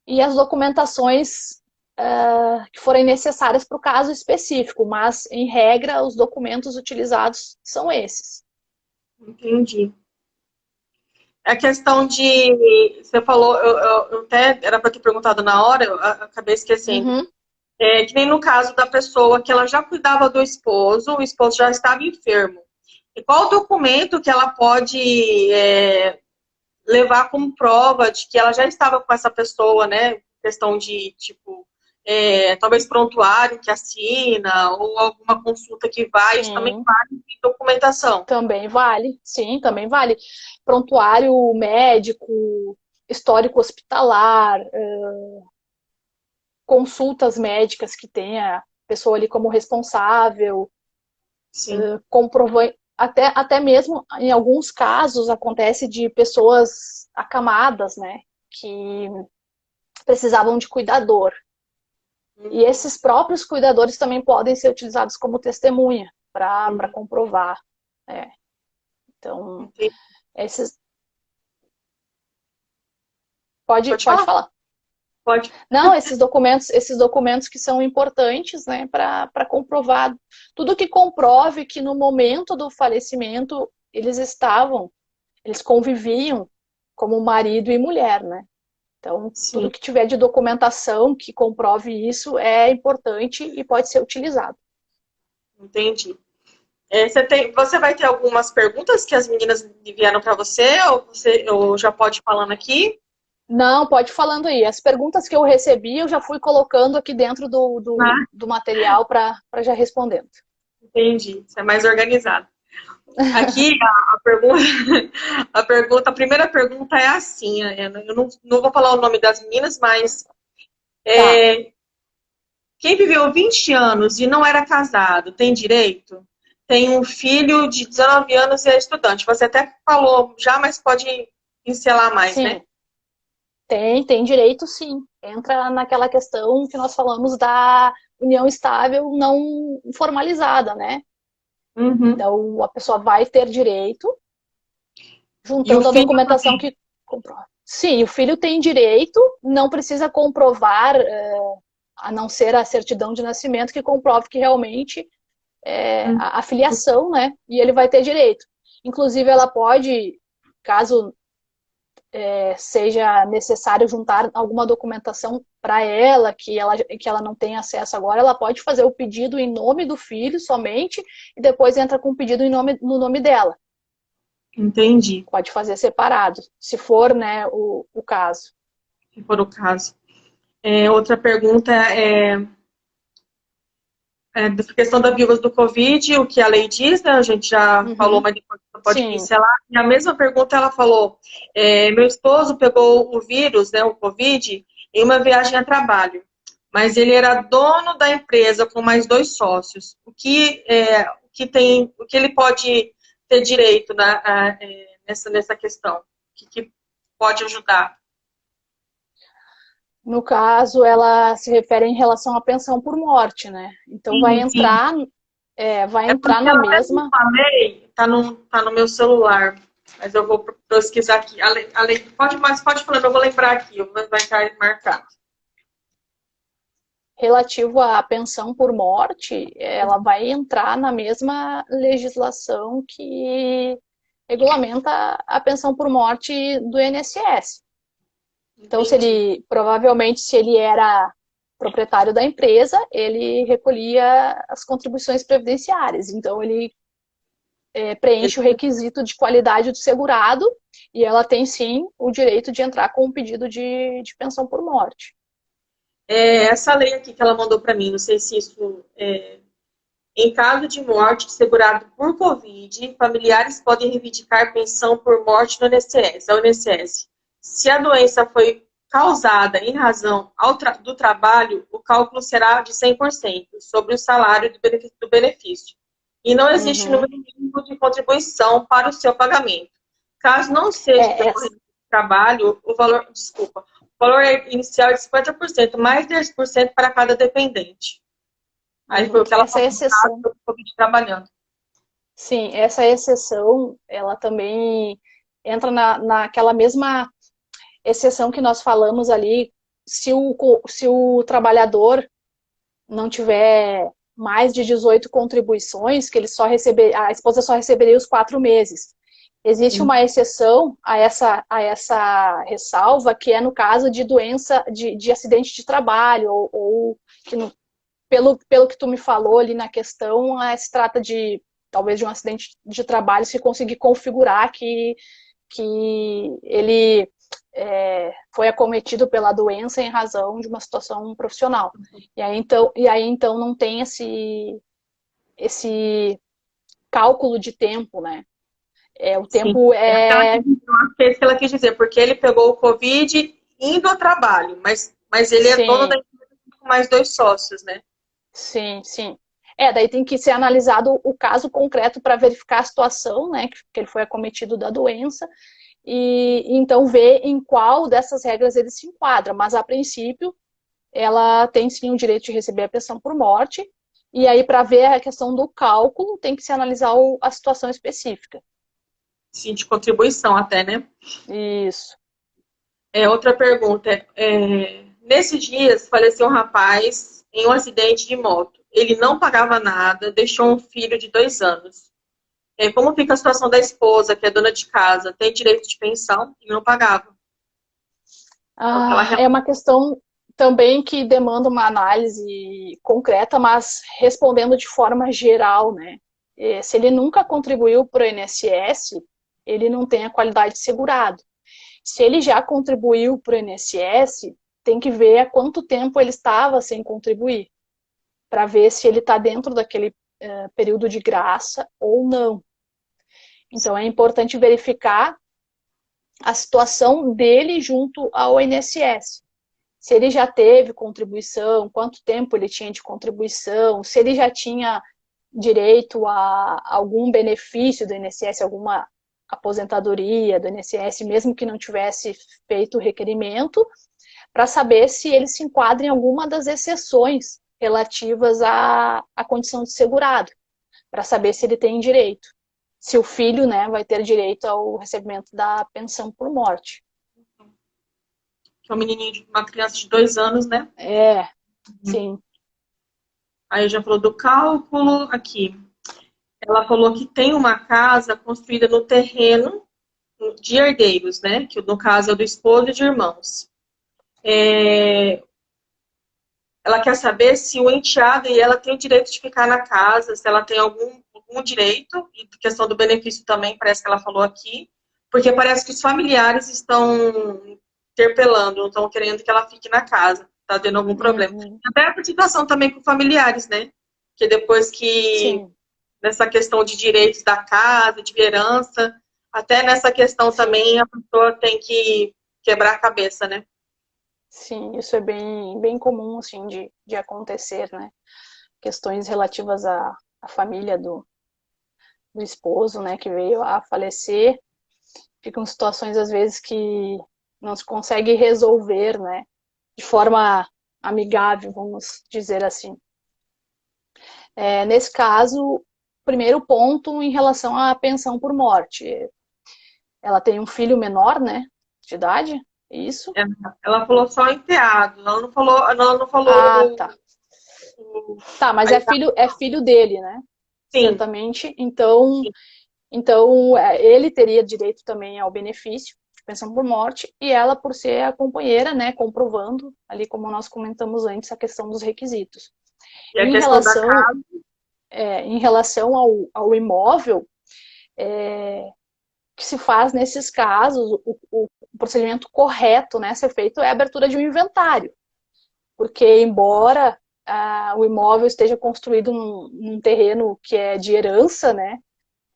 e as documentações que forem necessárias para o caso específico, mas, em regra, os documentos utilizados são esses. Entendi. A questão de... Você falou, eu até era para ter perguntado na hora, eu acabei esquecendo. Uhum. Que nem no caso da pessoa que ela já cuidava do esposo, o esposo já estava enfermo. E qual o documento que ela pode levar como prova de que ela já estava com essa pessoa, né? Questão de, tipo, talvez prontuário que assina, ou alguma consulta que vai, isso também vale de documentação. Também vale, sim, também vale. Prontuário médico, histórico hospitalar, consultas médicas que tenha a pessoa ali como responsável, comprovante. Até mesmo, em alguns casos, acontece de pessoas acamadas, né, que precisavam de cuidador. E esses próprios cuidadores também podem ser utilizados como testemunha para comprovar. Então, esses... Pode falar. Pode. Não, esses documentos que são importantes, né, para comprovar tudo que comprove que no momento do falecimento eles conviviam como marido e mulher, né? Então, tudo que tiver de documentação que comprove isso é importante e pode ser utilizado. Entendi. Você vai ter algumas perguntas que as meninas enviaram para você, ou já pode ir falando aqui? Não, pode ir falando aí. As perguntas que eu recebi, eu já fui colocando aqui dentro do material para já respondendo. Entendi. Você é mais organizado. Aqui, a primeira pergunta é assim, eu não vou falar o nome das meninas, mas quem viveu 20 anos e não era casado, tem direito? Tem um filho de 19 anos e é estudante. Você até falou já, mas pode pincelar mais, sim, né? Tem direito, sim. Entra naquela questão que nós falamos da união estável não formalizada, né? Uhum. Então, a pessoa vai ter direito, juntando a documentação que comprova. Sim, o filho tem direito, não precisa comprovar, a não ser a certidão de nascimento, que comprove que realmente a filiação, né? E ele vai ter direito. Inclusive, ela pode, caso seja necessário juntar alguma documentação para ela, que ela não tem acesso agora, ela pode fazer o pedido em nome do filho somente, e depois entra com o pedido no nome dela. Entendi. Pode fazer separado, se for, né, o caso. Se for o caso. Outra pergunta da questão das viúvas do Covid, o que a lei diz, né? A gente já falou, mas depois você pode pincelar. E a mesma pergunta ela falou, meu esposo pegou o vírus, né, o Covid, em uma viagem a trabalho, mas ele era dono da empresa com mais 2 sócios. O que ele pode ter direito nessa questão? O que pode ajudar? No caso, ela se refere em relação à pensão por morte, né? Então, sim, vai entrar na mesma... Falei, tá no meu celular, mas eu vou pesquisar aqui. Pode falar, eu vou lembrar aqui, vai estar marcado. Relativo à pensão por morte, ela vai entrar na mesma legislação que regulamenta a pensão por morte do INSS. Então, provavelmente, se ele era proprietário da empresa, ele recolhia as contribuições previdenciárias. Então, ele preenche o requisito de qualidade do segurado e ela tem, sim, o direito de entrar com um pedido de pensão por morte. Essa lei aqui que ela mandou para mim, não sei se isso... Em caso de morte segurado por Covid, familiares podem reivindicar pensão por morte no INSS. Se a doença foi causada em razão do trabalho, o cálculo será de 100% sobre o salário do benefício. E não existe número mínimo de contribuição para o seu pagamento. Caso não seja trabalho, o valor, desculpa, o valor inicial é de 50%, mais 10% para cada dependente. Aí foi o que ela Essa é a exceção. falou trabalhando. Sim, essa exceção, ela também entra naquela mesma exceção que nós falamos ali, se o trabalhador não tiver mais de 18 contribuições, que ele a esposa só receberia os 4 meses. Existe uma exceção a essa ressalva, que é no caso de doença, de acidente de trabalho, ou que pelo que tu me falou ali na questão, se trata de talvez de um acidente de trabalho, se conseguir configurar que ele foi acometido pela doença em razão de uma situação profissional. E aí então não tem esse cálculo de tempo, né? O tempo é isso que ela quis dizer, porque ele pegou o Covid indo ao trabalho, mas ele é dono da empresa com mais 2 sócios, né? Sim, sim. Daí tem que ser analisado o caso concreto para verificar a situação, né, que ele foi acometido da doença, e então ver em qual dessas regras ele se enquadra. Mas, a princípio, ela tem sim o direito de receber a pensão por morte, e aí, para ver a questão do cálculo, tem que se analisar a situação específica. Sim, de contribuição até, né? Isso. Outra pergunta. Nesses dias, faleceu um rapaz em um acidente de moto. Ele não pagava nada, deixou um filho de 2 anos. Como fica a situação da esposa, que é dona de casa? Tem direito de pensão e não pagava. É uma questão também que demanda uma análise concreta, mas respondendo de forma geral, né? Se ele nunca contribuiu para o INSS, ele não tem a qualidade de segurado. Se ele já contribuiu para o INSS, tem que ver há quanto tempo ele estava sem contribuir, para ver se ele está dentro daquele período de graça ou não. Então, é importante verificar a situação dele junto ao INSS. Se ele já teve contribuição, quanto tempo ele tinha de contribuição, se ele já tinha direito a algum benefício do INSS, alguma aposentadoria do INSS, mesmo que não tivesse feito o requerimento, para saber se ele se enquadra em alguma das exceções relativas à condição de segurado, para saber se ele tem direito. Se o filho, né, vai ter direito ao recebimento da pensão por morte. Que é um menininho, uma criança de 2 anos, né? Sim. Aí já falou do cálculo. Aqui. Ela falou que tem uma casa construída no terreno de herdeiros, né? Que no caso é do esposo e de irmãos. Ela quer saber se o enteado e ela tem o direito de ficar na casa, se ela tem algum direito, e questão do benefício também, parece que ela falou aqui, porque parece que os familiares estão interpelando, não estão querendo que ela fique na casa, tá tendo algum problema. Até a situação também com familiares, né? Que depois que, sim, nessa questão de direitos da casa, de herança, até nessa questão, sim, também a pessoa tem que quebrar a cabeça, né? Sim, isso é bem comum, assim, de acontecer, né? Questões relativas à família do esposo, né, que veio a falecer, ficam situações, às vezes, que não se consegue resolver, né, de forma amigável, vamos dizer assim. Nesse caso, primeiro ponto em relação à pensão por morte. Ela tem um filho menor, né, de idade, isso? Ela falou só enteado, ela não falou. Tá. Tá, mas é filho dele, né? Sim. Certamente. Então, ele teria direito também ao benefício de pensão por morte, e ela, por ser a companheira, né, comprovando, ali como nós comentamos antes, a questão dos requisitos. E a questão da casa? Em relação ao imóvel, que se faz nesses casos, o procedimento correto, né, ser feito é a abertura de um inventário. Porque, embora o imóvel esteja construído num terreno que é de herança, né,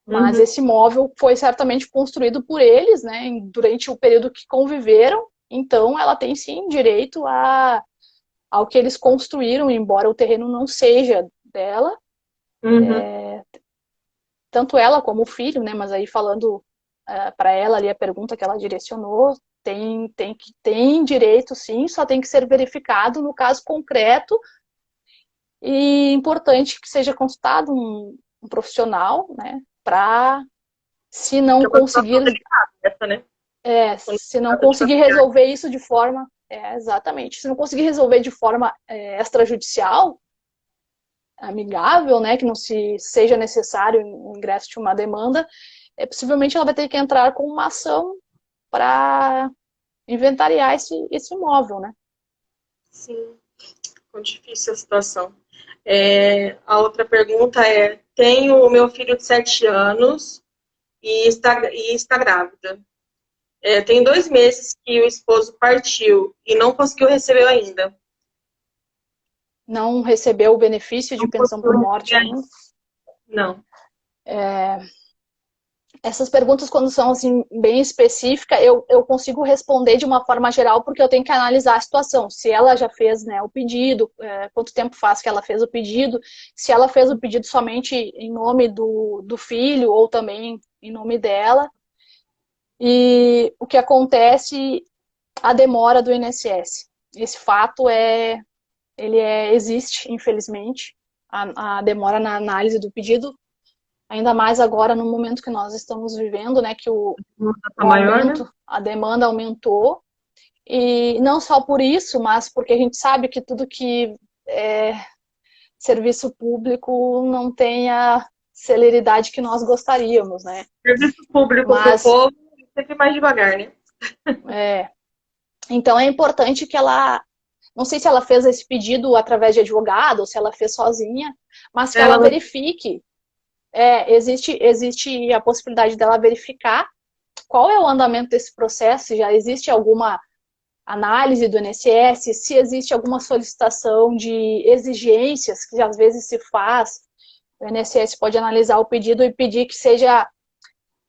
mas esse imóvel foi certamente construído por eles, né, durante o período que conviveram, então ela tem sim direito ao que eles construíram, embora o terreno não seja dela, tanto ela como o filho, né, mas aí falando para ela ali a pergunta que ela direcionou, tem direito sim, só tem que ser verificado no caso concreto, e importante que seja consultado um profissional, né, para, se Porque não é uma situação conseguir, delicada essa, né? Quando se se não trata de conseguir familiares. resolver isso de forma, exatamente, se não conseguir resolver de forma extrajudicial, amigável, né, que não se seja necessário o ingresso de uma demanda, possivelmente ela vai ter que entrar com uma ação para inventariar esse imóvel, né? Sim, ficou difícil a situação. A outra pergunta é: tenho o meu filho de 7 anos e está grávida. Tem 2 meses que o esposo partiu e não conseguiu receber ainda. Não recebeu o benefício de Não pensão por conseguiu morte receber ainda. ainda. Não. Essas perguntas, quando são assim, bem específicas, eu consigo responder de uma forma geral, porque eu tenho que analisar a situação. Se ela já fez, né, o pedido, quanto tempo faz que ela fez o pedido, se ela fez o pedido somente em nome do filho ou também em nome dela. E o que acontece, a demora do INSS. Esse fato existe, infelizmente, a demora na análise do pedido, ainda mais agora no momento que nós estamos vivendo, né, que Está o maior, né? aumento, a demanda aumentou, e não só por isso, mas porque a gente sabe que tudo que é serviço público não tem a celeridade que nós gostaríamos, né? Serviço público para o Mas, povo sempre mais devagar, né? é, então é importante que ela, não sei se ela fez esse pedido através de advogado ou se ela fez sozinha, mas que ela Ela não. verifique, existe a possibilidade dela verificar qual é o andamento desse processo, já existe alguma análise do INSS, se existe alguma solicitação de exigências que às vezes se faz, o INSS pode analisar o pedido e pedir que seja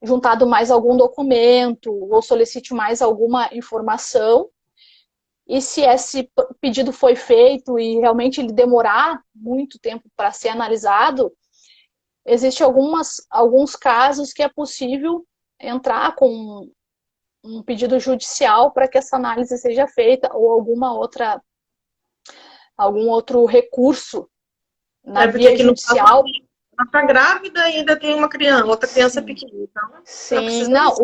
juntado mais algum documento ou solicite mais alguma informação. E se esse pedido foi feito e realmente ele demorar muito tempo para ser analisado, existe alguns casos que é possível entrar com um pedido judicial para que essa análise seja feita ou algum outro recurso na Porque via aqui no caso ela judicial. está grávida e ainda tem uma criança, outra criança Sim, pequena. Então, ela sim, precisa não, disso.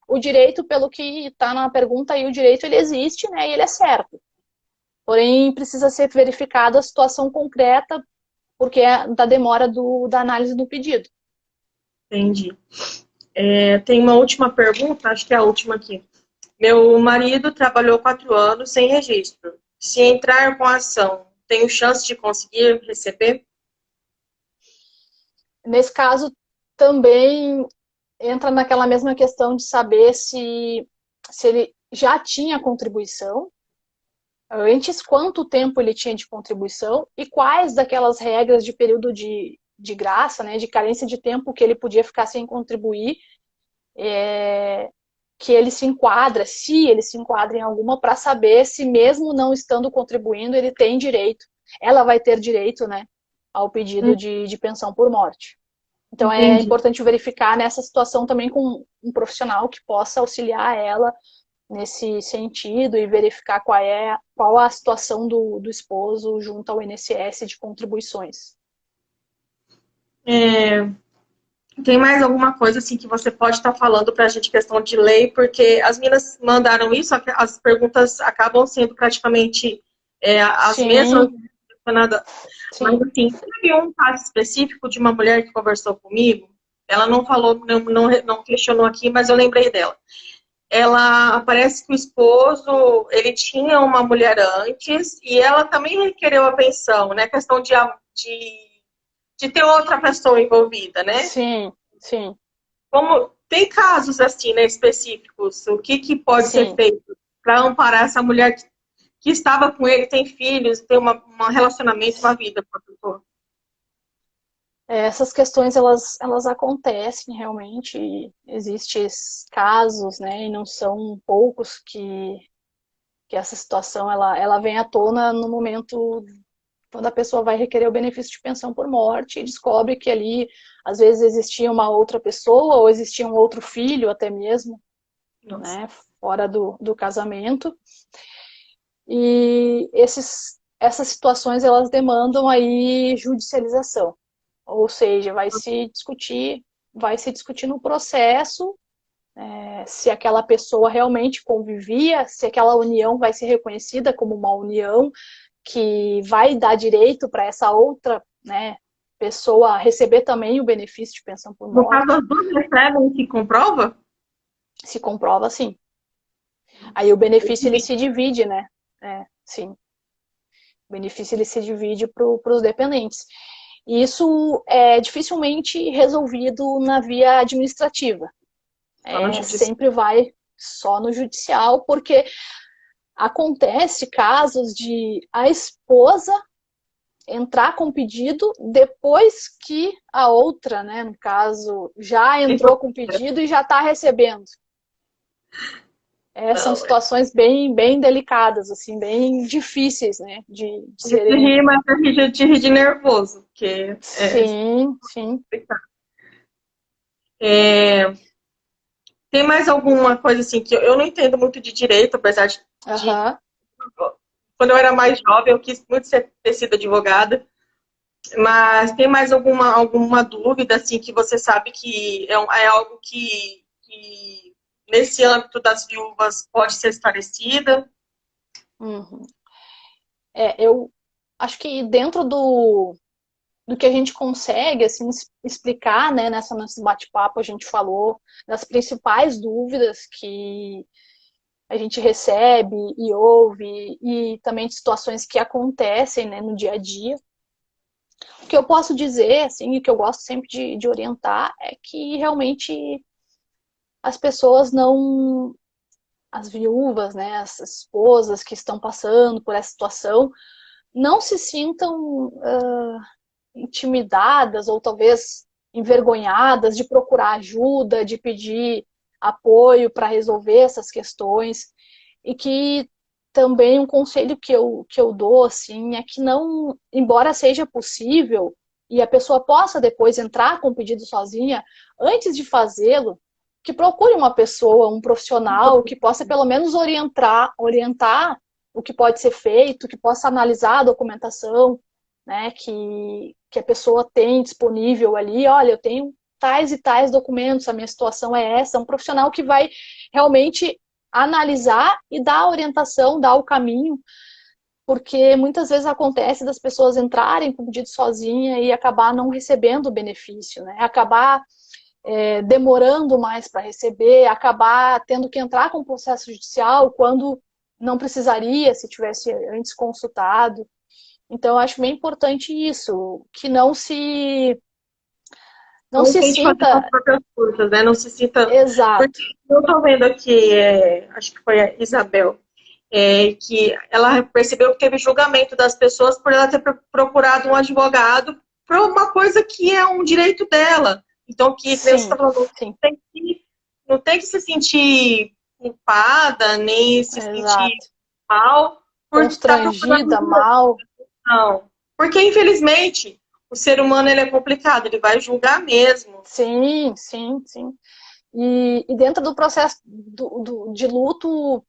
o direito, pelo que está na pergunta aí, o direito ele existe, né, e ele é certo. Porém, precisa ser verificada a situação concreta, porque é da demora da análise do pedido. Entendi. Tem uma última pergunta, acho que é a última aqui. Meu marido trabalhou 4 anos sem registro. Se entrar com a ação, tenho chance de conseguir receber? Nesse caso, também entra naquela mesma questão de saber se ele já tinha contribuição, antes, quanto tempo ele tinha de contribuição e quais daquelas regras de período de graça, né, de carência de tempo que ele podia ficar sem contribuir, que ele se enquadra, se ele se enquadra em alguma, para saber se mesmo não estando contribuindo, ele tem direito, ela vai ter direito, né, ao pedido de pensão por morte. Então é Entendi. importante verificar nessa situação também com um profissional que possa auxiliar ela nesse sentido e verificar qual a situação do esposo junto ao INSS de contribuições. É, Tem mais alguma coisa assim que você pode estar falando para a gente, questão de lei? Porque as meninas mandaram isso, as perguntas acabam sendo praticamente as mesmas, Sim, nada. Mas sim. assim, teve um caso específico de uma mulher que conversou comigo. Ela não falou, não questionou aqui, mas eu lembrei dela. Ela parece que o esposo, ele tinha uma mulher antes e ela também requereu a pensão, né? Questão de ter outra pessoa envolvida, né? Sim, sim, Como tem casos assim, né, específicos, o que pode ser sim. feito para amparar essa mulher que estava com ele, tem filhos, tem um relacionamento, uma vida com a pessoa? Essas questões elas acontecem realmente, existem casos, né, e não são poucos que essa situação ela vem à tona no momento quando a pessoa vai requerer o benefício de pensão por morte e descobre que ali às vezes existia uma outra pessoa, ou existia um outro filho até mesmo, Nossa. né, fora do casamento. E essas situações, elas demandam aí judicialização. Ou seja, vai se discutir no processo, se aquela pessoa realmente convivia, se aquela união vai ser reconhecida como uma união que vai dar direito para essa outra, né, pessoa receber também o benefício de pensão por No caso, morte. as duas recebem, se comprova? Se comprova, sim. Aí o benefício ele se divide, né? Sim. O benefício ele se divide para os dependentes. E isso é dificilmente resolvido na via administrativa. Sempre vai só no judicial, porque acontece casos de a esposa entrar com pedido depois que a outra, né, no caso, já entrou com pedido e já está recebendo. São situações bem, bem delicadas, assim, bem difíceis, né, de serem... Rir, mas é de rir de nervoso. Porque sim, sim. Tem mais alguma coisa assim que eu não entendo muito de direito, apesar de quando eu era mais jovem eu quis muito ter sido advogada, mas tem mais alguma dúvida assim que você sabe que é algo que nesse âmbito das viúvas pode ser esclarecida? Uhum. Eu acho que dentro do que a gente consegue assim, explicar, né, nesse bate-papo a gente falou das principais dúvidas que a gente recebe e ouve, e também de situações que acontecem, né, no dia a dia. O que eu posso dizer, assim, e que eu gosto sempre de orientar, é que realmente as pessoas não... as viúvas, né, as esposas que estão passando por essa situação, não se sintam intimidadas ou talvez envergonhadas de procurar ajuda, de pedir apoio para resolver essas questões. E que também um conselho que eu dou assim, é que não, embora seja possível e a pessoa possa depois entrar com o pedido sozinha, antes de fazê-lo, que procure uma pessoa, um profissional, que possa pelo menos orientar o que pode ser feito, que possa analisar a documentação, né, que a pessoa tem disponível ali. Olha, eu tenho tais e tais documentos, a minha situação é essa. Um profissional que vai realmente analisar e dar a orientação, dar o caminho, porque muitas vezes acontece das pessoas entrarem com o pedido sozinha e acabar não recebendo o benefício, né? Acabar demorando mais para receber, acabar tendo que entrar com o processo judicial quando não precisaria, se tivesse antes consultado. Então, eu acho bem importante isso, que não se Tente fazer as sinta... próprias coisas, né? Não se sinta... Exato. Porque eu estou vendo aqui, acho que foi a Isabel, que ela percebeu que teve julgamento das pessoas por ela ter procurado um advogado para uma coisa que é um direito dela. Então, que você está falando, não tem que se sentir culpada, nem se sentir mal por estar constrangida, procurando mal. não. Porque, infelizmente, o ser humano ele é complicado, ele vai julgar mesmo. Sim, sim, sim. E dentro do processo de luto,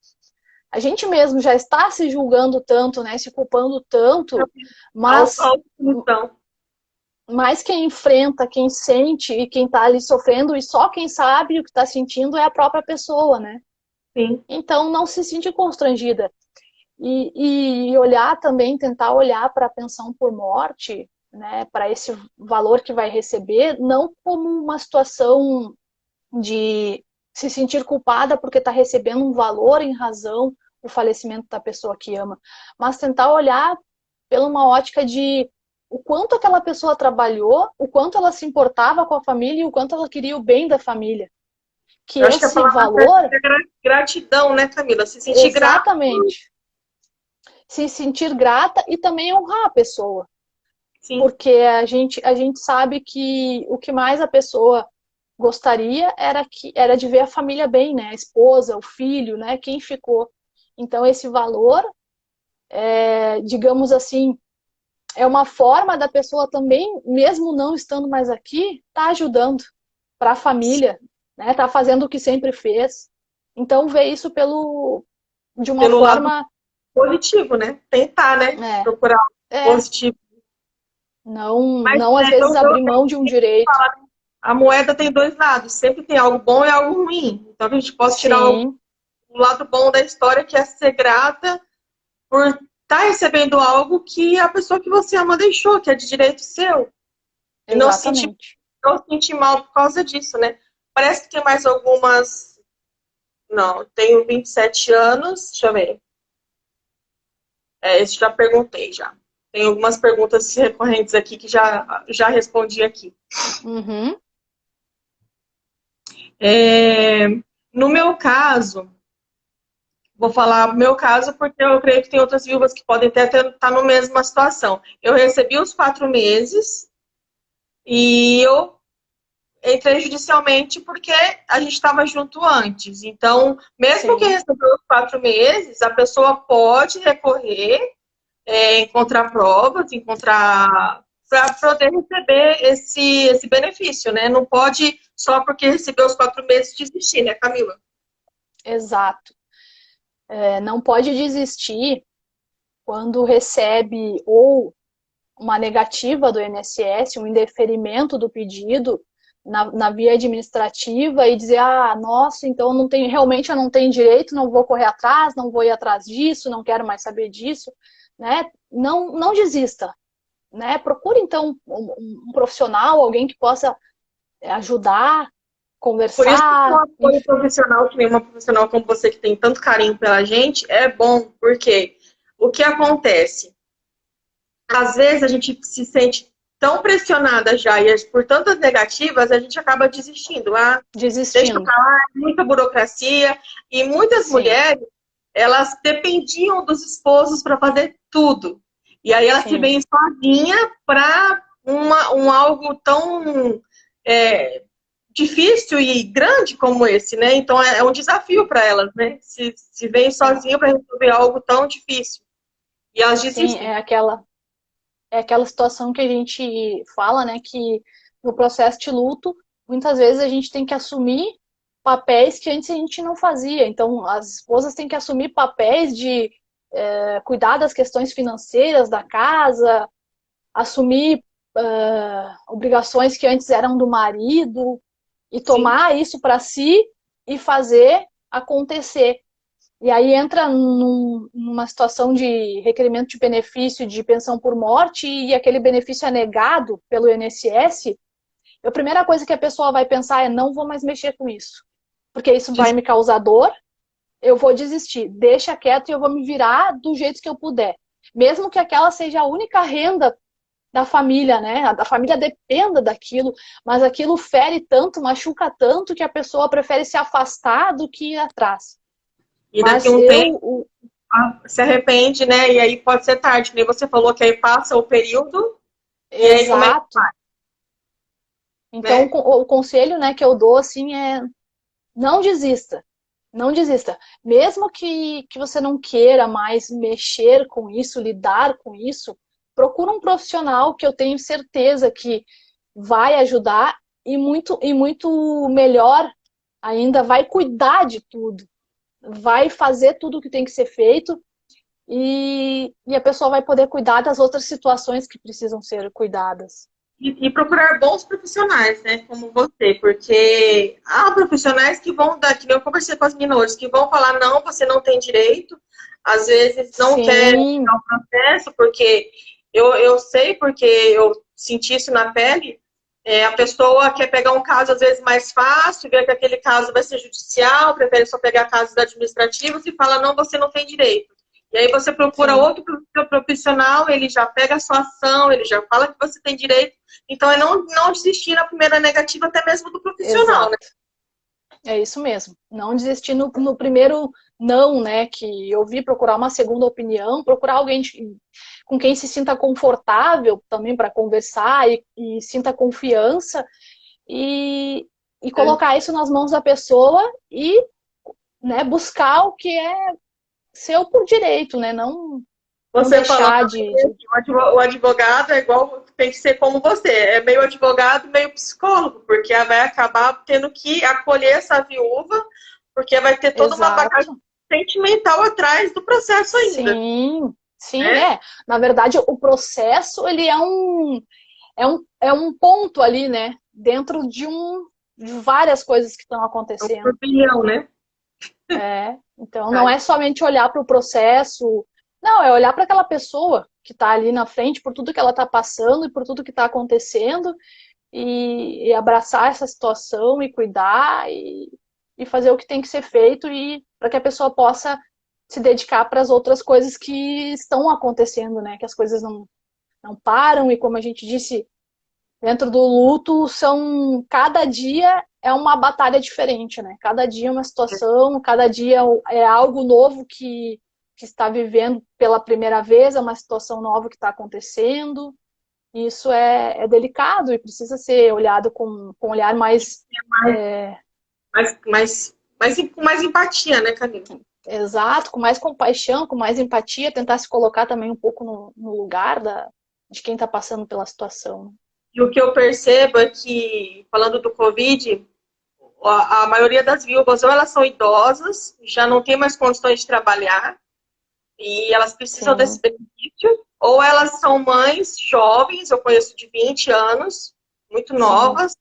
a gente mesmo já está se julgando tanto, né, se culpando tanto, mas quem enfrenta, quem sente e quem está ali sofrendo, e só quem sabe o que está sentindo é a própria pessoa, né? Sim. Então não se sente constrangida. E olhar também, tentar olhar para a pensão por morte, né, para esse valor que vai receber, não como uma situação de se sentir culpada porque está recebendo um valor em razão do falecimento da pessoa que ama, mas tentar olhar pela uma ótica de o quanto aquela pessoa trabalhou, o quanto ela se importava com a família e o quanto ela queria o bem da família. Que eu acho que a palavra valor... é gratidão, né, Camila? Se sentir exatamente. Se sentir grata e também honrar a pessoa. Sim. Porque a gente sabe que o que mais a pessoa gostaria era de ver a família bem, né? A esposa, o filho, né? Quem ficou. Então, esse valor, digamos assim, é uma forma da pessoa também, mesmo não estando mais aqui, tá ajudando para a família, né? Tá fazendo o que sempre fez. Então, ver isso de uma Pelo lado forma... positivo, né? Tentar, né? Procurar o É, positivo. Mas não às vezes eu abrir mão de um direito. a moeda tem dois lados, sempre tem algo bom e algo ruim. Então a gente pode tirar Sim, o lado bom da história, que é ser grata por estar recebendo algo que a pessoa que você ama deixou, que é de direito seu. E exatamente. não se sentir mal por causa disso, né? Parece que tem mais algumas. Não, tenho 27 anos, deixa eu ver. Esse já perguntei já. Tem algumas perguntas recorrentes aqui que já respondi aqui. Uhum, É, no meu caso, vou falar meu caso porque eu creio que tem outras viúvas que podem até estar na mesma situação. Eu recebi os 4 meses e eu entrei judicialmente porque a gente estava junto antes. Então, mesmo que sim, recebeu os 4 meses, a pessoa pode recorrer, encontrar provas, encontrar para poder receber esse benefício, né? Não pode só porque recebeu os 4 meses desistir, né, Camila? exato. Não pode desistir quando recebe ou uma negativa do INSS, um indeferimento do pedido na via administrativa e dizer, ah, nossa, então não tem, realmente eu não tenho direito, não vou correr atrás, não vou ir atrás disso, não quero mais saber disso, né? Não desista, né? Procure então um profissional, alguém que possa ajudar, Por isso que um conversar, apoio profissional, que nem uma profissional como você que tem tanto carinho pela gente, é bom, porque o que acontece? Às vezes a gente se sente tão pressionada já e por tantas negativas, a gente acaba desistindo. Ah, deixa desistindo. pra lá, é muita burocracia. E muitas Sim, mulheres, elas dependiam dos esposos para fazer tudo. E aí elas se sim, veem sozinha para algo tão difícil e grande como esse, né? Então é um desafio para elas, né? Se veem é. sozinha para resolver algo tão difícil. E elas Sim, desistem. é aquela situação que a gente fala, né, que no processo de luto, muitas vezes a gente tem que assumir papéis que antes a gente não fazia. Então, as esposas têm que assumir papéis de cuidar das questões financeiras da casa, assumir obrigações que antes eram do marido, e Sim. tomar isso para si e fazer acontecer. E aí entra numa situação de requerimento de benefício de pensão por morte e aquele benefício é negado pelo INSS, a primeira coisa que a pessoa vai pensar é não vou mais mexer com isso, porque isso vai me causar dor, eu vou desistir, deixa quieto e eu vou me virar do jeito que eu puder. Mesmo que aquela seja a única renda da família, né? A família dependa daquilo, mas aquilo fere tanto, machuca tanto que a pessoa prefere se afastar do que ir atrás. E daqui a Mas um tempo se arrepende, né? E aí pode ser tarde, nem você falou que aí passa o período e aí como é que exato. Então, né? o conselho, né, que eu dou, assim, é não desista. Não desista. Mesmo que você não queira mais mexer com isso, lidar com isso, procura um profissional que eu tenho certeza que vai ajudar e muito melhor ainda, vai cuidar de tudo. Vai fazer tudo o que tem que ser feito e a pessoa vai poder cuidar das outras situações que precisam ser cuidadas. E procurar bons profissionais, né? Como você, porque há profissionais que vão dar, que nem eu conversei com as meninas hoje, que vão falar, não, você não tem direito, às vezes não quer Sim, dar o processo, porque eu sei, porque eu senti isso na pele. A pessoa quer pegar um caso, às vezes, mais fácil, vê que aquele caso vai ser judicial, prefere só pegar casos administrativos e fala, não, você não tem direito. E aí você procura sim, outro profissional, ele já pega a sua ação, ele já fala que você tem direito. Então é não desistir na primeira negativa, até mesmo do profissional, né? exato. É isso mesmo. Não desistir no primeiro não, né? Que eu vi procurar uma segunda opinião, procurar alguém com quem se sinta confortável também para conversar e sinta confiança e, e colocar isso nas mãos da pessoa e, né, buscar o que é seu por direito, né? Não não Você falou deixar que o advogado é igual, tem que ser como você, é meio advogado, meio psicólogo, porque vai acabar tendo que acolher essa viúva, porque vai ter toda uma bagagem Exato. sentimental atrás do processo ainda, Sim, sim, né? Na verdade, o processo, ele é um ponto ali, né? Dentro de várias coisas que estão É um acontecendo. turbilhão, né? Então, não é somente olhar para o processo, não, é olhar para aquela pessoa que está ali na frente, por tudo que ela está passando e por tudo que está acontecendo, e abraçar essa situação e cuidar e fazer o que tem que ser feito e para que a pessoa possa se dedicar para as outras coisas que estão acontecendo, né? Que as coisas não param e, como a gente disse, dentro do luto, cada dia é uma batalha diferente, né? Cada dia é uma situação, cada dia é algo novo que está vivendo pela primeira vez, é uma situação nova que está acontecendo. E isso é delicado e precisa ser olhado com um olhar mais Com mais empatia, né, Camila? exato, com mais compaixão, com mais empatia, tentar se colocar também um pouco no lugar de quem está passando pela situação. E o que eu percebo é que, falando do Covid, a maioria das viúvas ou elas são idosas, já não tem mais condições de trabalhar, e elas precisam Sim, desse benefício, ou elas são mães jovens, eu conheço de 20 anos, muito sim, novas,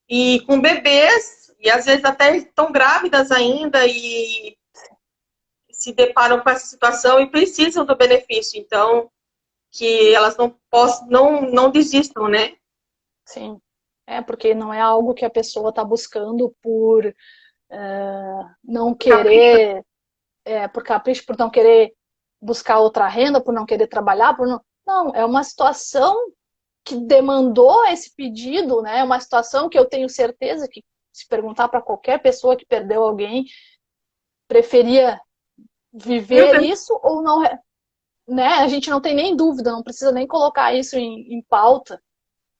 e com bebês, e às vezes até estão grávidas ainda e se deparam com essa situação e precisam do benefício. Então, que elas não possam, não desistam, né? sim. Porque não é algo que a pessoa está buscando por não Capricho. querer, por capricho, por não querer buscar outra renda, por não querer trabalhar, por não. Não, é uma situação que demandou esse pedido, né? É uma situação que eu tenho certeza que, se perguntar para qualquer pessoa que perdeu alguém, preferia viver isso ou não, né? A gente não tem nem dúvida, não precisa nem colocar isso em pauta,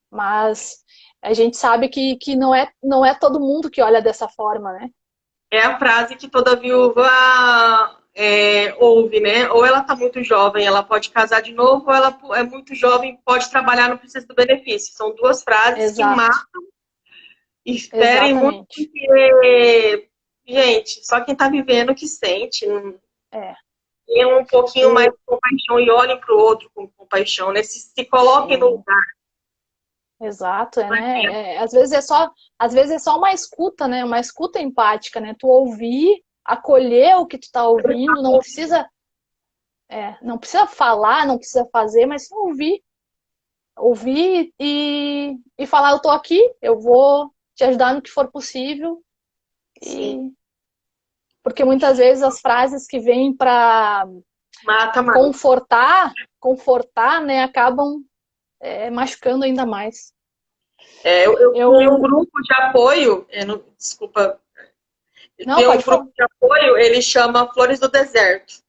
mas a gente sabe que não é todo mundo que olha dessa forma, né? É a frase que toda viúva ouve, né? Ou ela está muito jovem, ela pode casar de novo, ou ela é muito jovem, pode trabalhar, não precisa do benefício. São duas frases que Exato, matam e ferem muito, exatamente. porque, gente, só quem está vivendo que sente. É. Tem um pouquinho mais O, de compaixão e olhem para o outro com compaixão, né? Se coloquem no sim, lugar. exato, né? Às vezes é só uma escuta, né? Uma escuta empática, né? Tu ouvir, acolher o que tu tá ouvindo, não precisa falar, não precisa fazer, mas só ouvir e falar, eu tô aqui, eu vou te ajudar no que for possível. Sim, E porque muitas vezes as frases que vêm para mata mais. confortar, né, acabam machucando ainda mais. Eu tenho um Eu grupo de apoio, desculpa, eu não, tenho um pode grupo falar. de apoio, ele chama Flores do Deserto,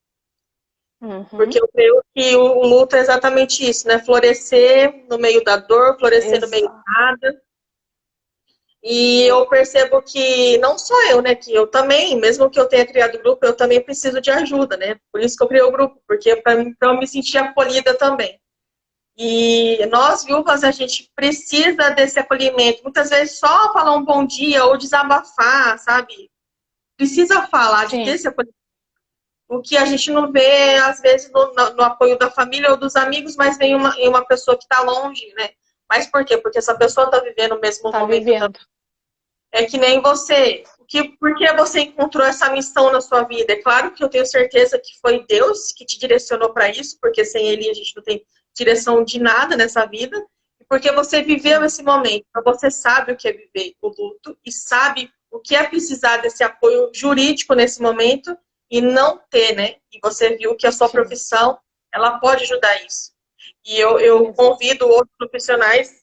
porque Uhum. eu creio que o luto é exatamente isso, né? Florescer no meio da dor, florescer no meio de Exato. nada. E eu percebo que não só eu, né? Que eu também, mesmo que eu tenha criado o grupo, eu também preciso de ajuda, né? Por isso que eu criei o grupo, porque para eu me sentir acolhida também. E nós, viúvas, a gente precisa desse acolhimento. Muitas vezes só falar um bom dia ou desabafar, sabe? Precisa falar de ter Sim, esse acolhimento. O que a gente não vê, às vezes, no apoio da família ou dos amigos, mas vem em uma pessoa que está longe, né? Mas por quê? Porque essa pessoa está vivendo o mesmo tá momento vivendo. é que nem você. Por que você encontrou essa missão na sua vida? É claro que eu tenho certeza que foi Deus que te direcionou para isso, porque sem Ele a gente não tem direção de nada nessa vida. E porque você viveu Sim, esse momento. Então você sabe o que é viver o luto e sabe o que é precisar desse apoio jurídico nesse momento e não ter, né? E você viu que a sua sim, profissão ela pode ajudar isso. E eu exato. convido outros profissionais,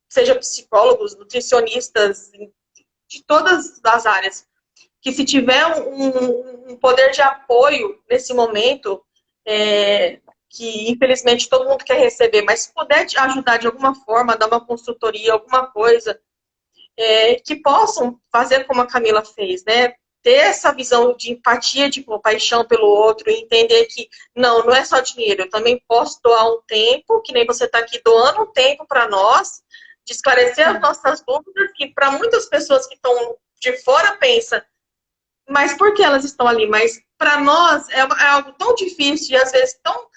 seja psicólogos, nutricionistas, de todas as áreas, que se tiver um poder de apoio nesse momento, que infelizmente todo mundo quer receber, mas se puder te ajudar de alguma forma, dar uma consultoria, alguma coisa, que possam fazer como a Camila fez, né? ter essa visão de empatia, de compaixão pelo outro, e entender que não é só dinheiro, eu também posso doar um tempo, que nem você está aqui doando um tempo para nós, de esclarecer as nossas dúvidas, que para muitas pessoas que estão de fora pensa, mas por que elas estão ali? Mas para nós é algo tão difícil e às vezes tão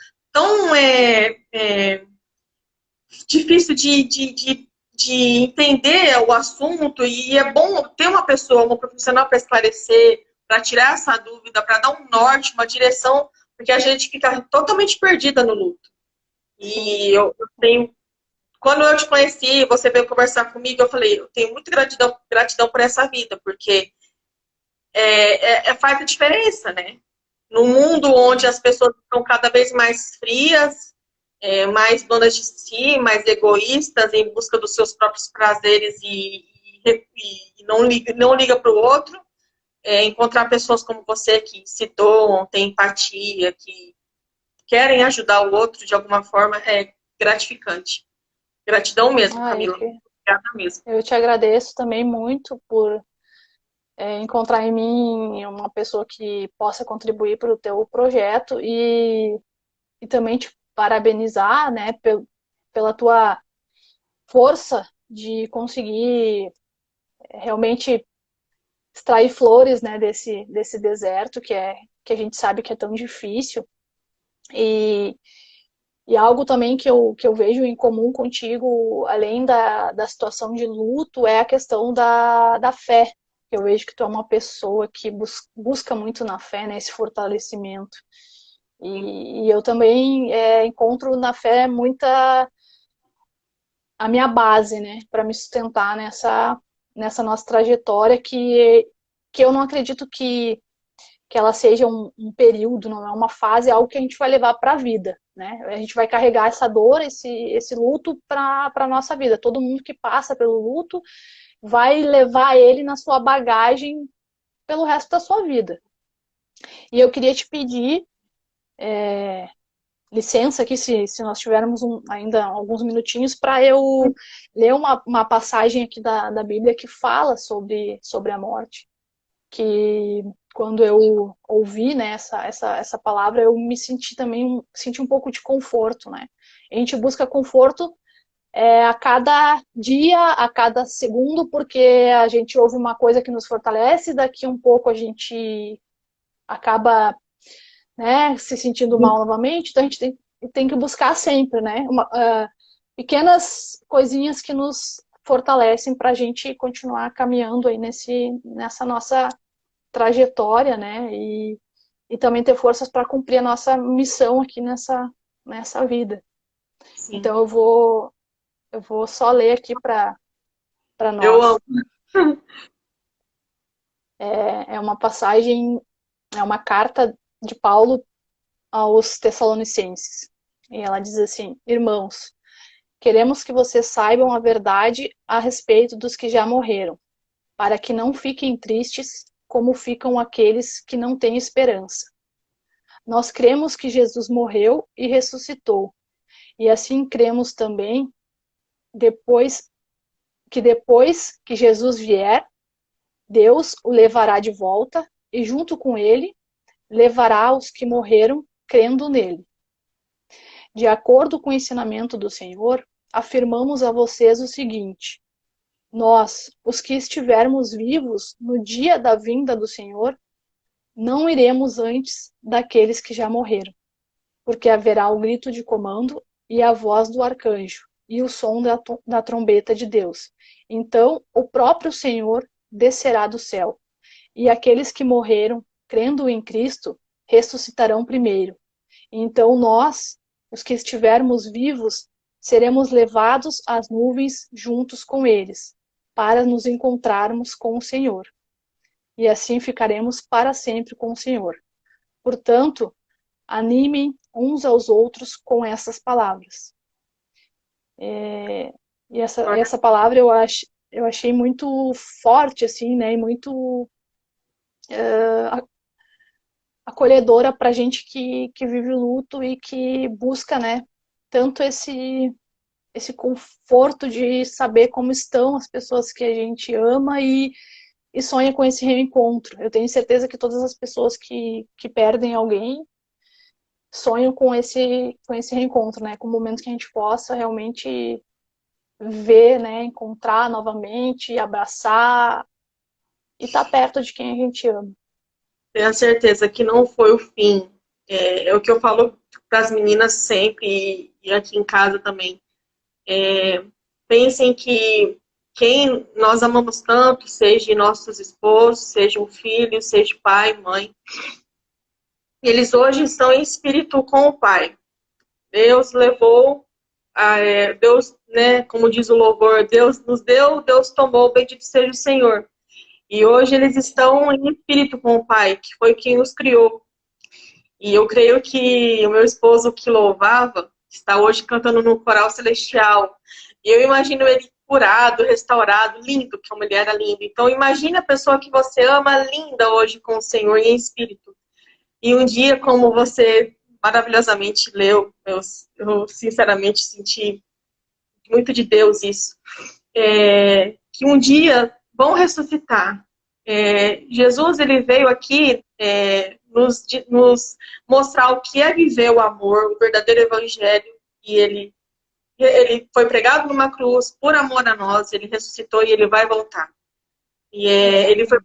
difícil de entender o assunto, e é bom ter uma pessoa, uma profissional para esclarecer, para tirar essa dúvida, para dar um norte, uma direção, porque a gente fica totalmente perdida no luto. E eu tenho, quando eu te conheci, você veio conversar comigo, eu falei, eu tenho muita gratidão por essa vida, porque faz a diferença, né? No mundo onde as pessoas estão cada vez mais frias, mais donas de si, mais egoístas, em busca dos seus próprios prazeres e não liga para o outro, encontrar pessoas como você que se doam, têm empatia, que querem ajudar o outro de alguma forma, é gratificante. Gratidão mesmo, Camila. Obrigada mesmo. Eu te agradeço também muito por encontrar em mim uma pessoa que possa contribuir para o teu projeto e também te parabenizar, né, pela tua força de conseguir realmente extrair flores, né, desse deserto que a gente sabe que é tão difícil. E algo também que eu vejo em comum contigo, além da situação de luto, é a questão da fé. Eu vejo que tu é uma pessoa que busca muito na fé, né, esse fortalecimento. E eu também encontro na fé muita a minha base, né, para me sustentar nessa nossa trajetória que eu não acredito que ela seja um período, não é uma fase, é algo que a gente vai levar para a vida, né? A gente vai carregar essa dor, esse luto para a nossa vida. Todo mundo que passa pelo luto vai levar ele na sua bagagem pelo resto da sua vida. E eu queria te pedir licença aqui, se nós tivermos ainda alguns minutinhos, para eu ler uma passagem aqui da Bíblia que fala sobre a morte. Que quando eu ouvi, né, essa palavra, eu me senti também senti um pouco de conforto, né? A gente busca conforto a cada dia, a cada segundo, porque a gente ouve uma coisa que nos fortalece, daqui um pouco a gente acaba, né, se sentindo mal novamente, então a gente tem que buscar sempre, né, pequenas coisinhas que nos fortalecem para a gente continuar caminhando aí nessa nossa trajetória, né, e também ter forças para cumprir a nossa missão aqui nessa vida. Sim. Então eu vou só ler aqui para nós. Eu amo. É uma passagem, é uma carta de Paulo aos Tessalonicenses. E ela diz assim: Irmãos, queremos que vocês saibam a verdade a respeito dos que já morreram, para que não fiquem tristes como ficam aqueles que não têm esperança. Nós cremos que Jesus morreu e ressuscitou, e assim cremos também depois que Jesus vier, Deus o levará de volta e junto com ele levará os que morreram crendo nele. De acordo com o ensinamento do Senhor, afirmamos a vocês o seguinte: nós, os que estivermos vivos no dia da vinda do Senhor, não iremos antes daqueles que já morreram, porque haverá o grito de comando e a voz do arcanjo e o som da trombeta de Deus. Então o próprio Senhor descerá do céu, e aqueles que morreram crendo em Cristo ressuscitarão primeiro. Então nós, os que estivermos vivos, seremos levados às nuvens juntos com eles, para nos encontrarmos com o Senhor. E assim ficaremos para sempre com o Senhor. Portanto, animem uns aos outros com essas palavras. E essa palavra eu achei muito forte, assim, né? E muito acolhedora para gente que vive o luto e que busca, né? Tanto esse conforto de saber como estão as pessoas que a gente ama e sonha com esse reencontro. Eu tenho certeza que todas as pessoas que perdem alguém sonham com esse reencontro, né? Com o momento que a gente possa realmente ver, né? Encontrar novamente, abraçar e estar perto de quem a gente ama. Tenho a certeza que não foi o fim. É o que eu falo para as meninas sempre e aqui em casa também. Pensem que quem nós amamos tanto, seja nossos esposos, seja um filho, seja pai, mãe, eles hoje estão em espírito com o Pai. Deus levou, Deus, né, como diz o louvor, Deus nos deu, Deus tomou, bendito seja o Senhor. E hoje eles estão em espírito com o Pai, que foi quem os criou. E eu creio que o meu esposo que louvava está hoje cantando no coral celestial. E eu imagino ele curado, restaurado, lindo, que como ele era lindo. Então imagine a pessoa que você ama linda hoje com o Senhor em espírito. E um dia, como você maravilhosamente leu, eu sinceramente senti muito de Deus isso, que um dia vão ressuscitar. Jesus, ele veio aqui nos mostrar o que é viver o amor, o verdadeiro evangelho, e ele foi pregado numa cruz por amor a nós, ele ressuscitou e ele vai voltar. E ele foi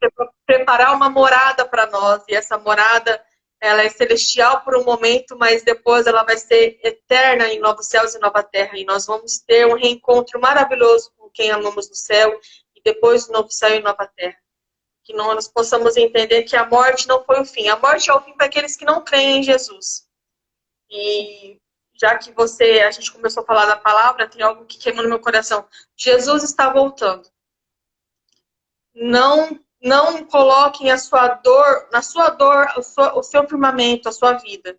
preparar uma morada para nós, e essa morada, ela é celestial por um momento, mas depois ela vai ser eterna em novos céus e nova terra. E nós vamos ter um reencontro maravilhoso com quem amamos no céu, e depois no novo céu e nova terra. Que nós possamos entender que a morte não foi o fim. A morte é o fim para aqueles que não creem em Jesus. E já que a gente começou a falar da palavra, tem algo que queimou no meu coração. Jesus está voltando. Não coloquem na sua dor, o seu firmamento, a sua vida.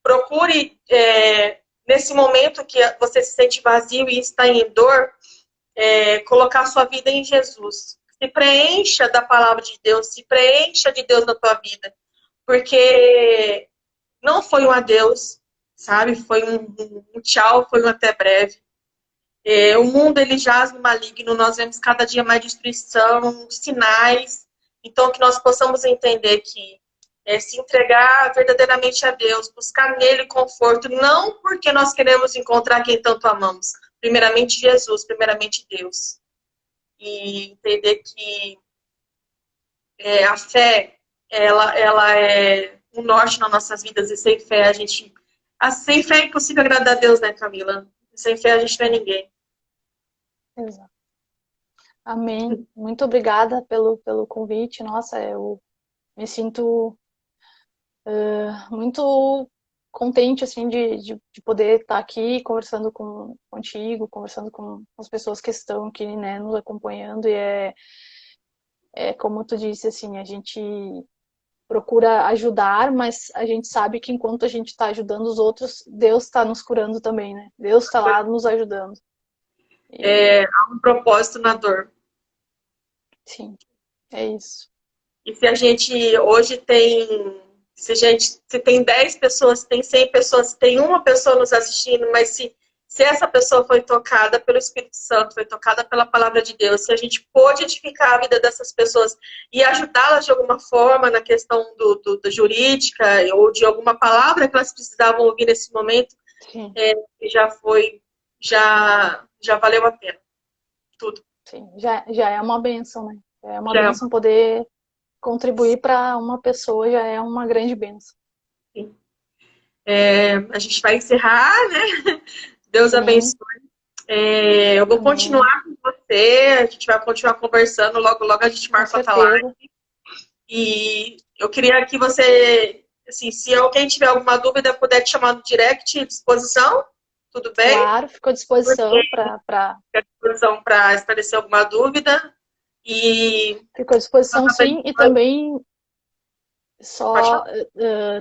Procure, nesse momento que você se sente vazio e está em dor, colocar a sua vida em Jesus. Se preencha da palavra de Deus, se preencha de Deus na tua vida. Porque não foi um adeus, sabe? Foi um tchau, foi um até breve. O mundo, ele jaz no maligno, nós vemos cada dia mais destruição, sinais. Então, que nós possamos entender que se entregar verdadeiramente a Deus, buscar nele conforto, não porque nós queremos encontrar quem tanto amamos. Primeiramente Jesus, primeiramente Deus. E entender que a fé, ela é um norte nas nossas vidas, e sem fé sem fé é impossível agradar a Deus, né, Camila? Sem fé a gente não é ninguém. Exato. Amém. Muito obrigada pelo convite. Nossa, eu me sinto muito contente assim de poder estar aqui conversando contigo, conversando com as pessoas que estão aqui, né, nos acompanhando. E como tu disse, assim, a gente procura ajudar, mas a gente sabe que enquanto a gente está ajudando os outros, Deus está nos curando também, né? Deus está lá nos ajudando. Há um propósito na dor. Sim, é isso. E se a gente hoje se tem 10 pessoas, se tem 100 pessoas, se tem uma pessoa nos assistindo, mas se essa pessoa foi tocada pelo Espírito Santo, foi tocada pela palavra de Deus, se a gente pôde edificar a vida dessas pessoas e ajudá-las de alguma forma na questão da jurídica ou de alguma palavra que elas precisavam ouvir nesse momento, já valeu a pena. Tudo. Sim, já é uma bênção, né? É uma bênção poder contribuir para uma pessoa, já é uma grande bênção. Sim. A gente vai encerrar, né? Deus abençoe. Eu vou continuar com você, a gente vai continuar conversando, logo a gente marca a live. E eu queria que você, assim, se alguém tiver alguma dúvida, puder te chamar no direct, à disposição, tudo bem? Claro, fico à disposição para esclarecer alguma dúvida. Fico à disposição, sim, e também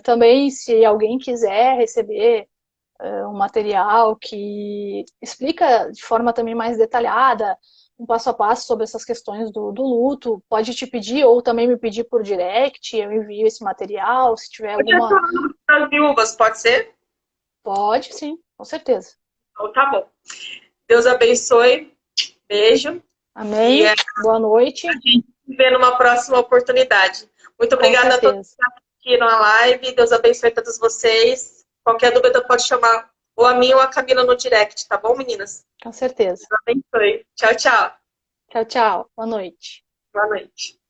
também se alguém quiser receber um material que explica de forma também mais detalhada, um passo a passo sobre essas questões do luto, pode te pedir ou também me pedir por direct, eu envio esse material, se tiver alguma... Das viúvas, pode ser? Pode, sim, com certeza. Então tá bom. Deus abençoe. Beijo. Amém. Boa noite. ver numa próxima oportunidade. Muito obrigada a todos que assistiram a live. Deus abençoe todos vocês. Qualquer dúvida pode chamar ou a mim ou a Camila no direct, tá bom, meninas? Com certeza. Deus abençoe. Tchau, tchau. Tchau, tchau. Boa noite. Boa noite.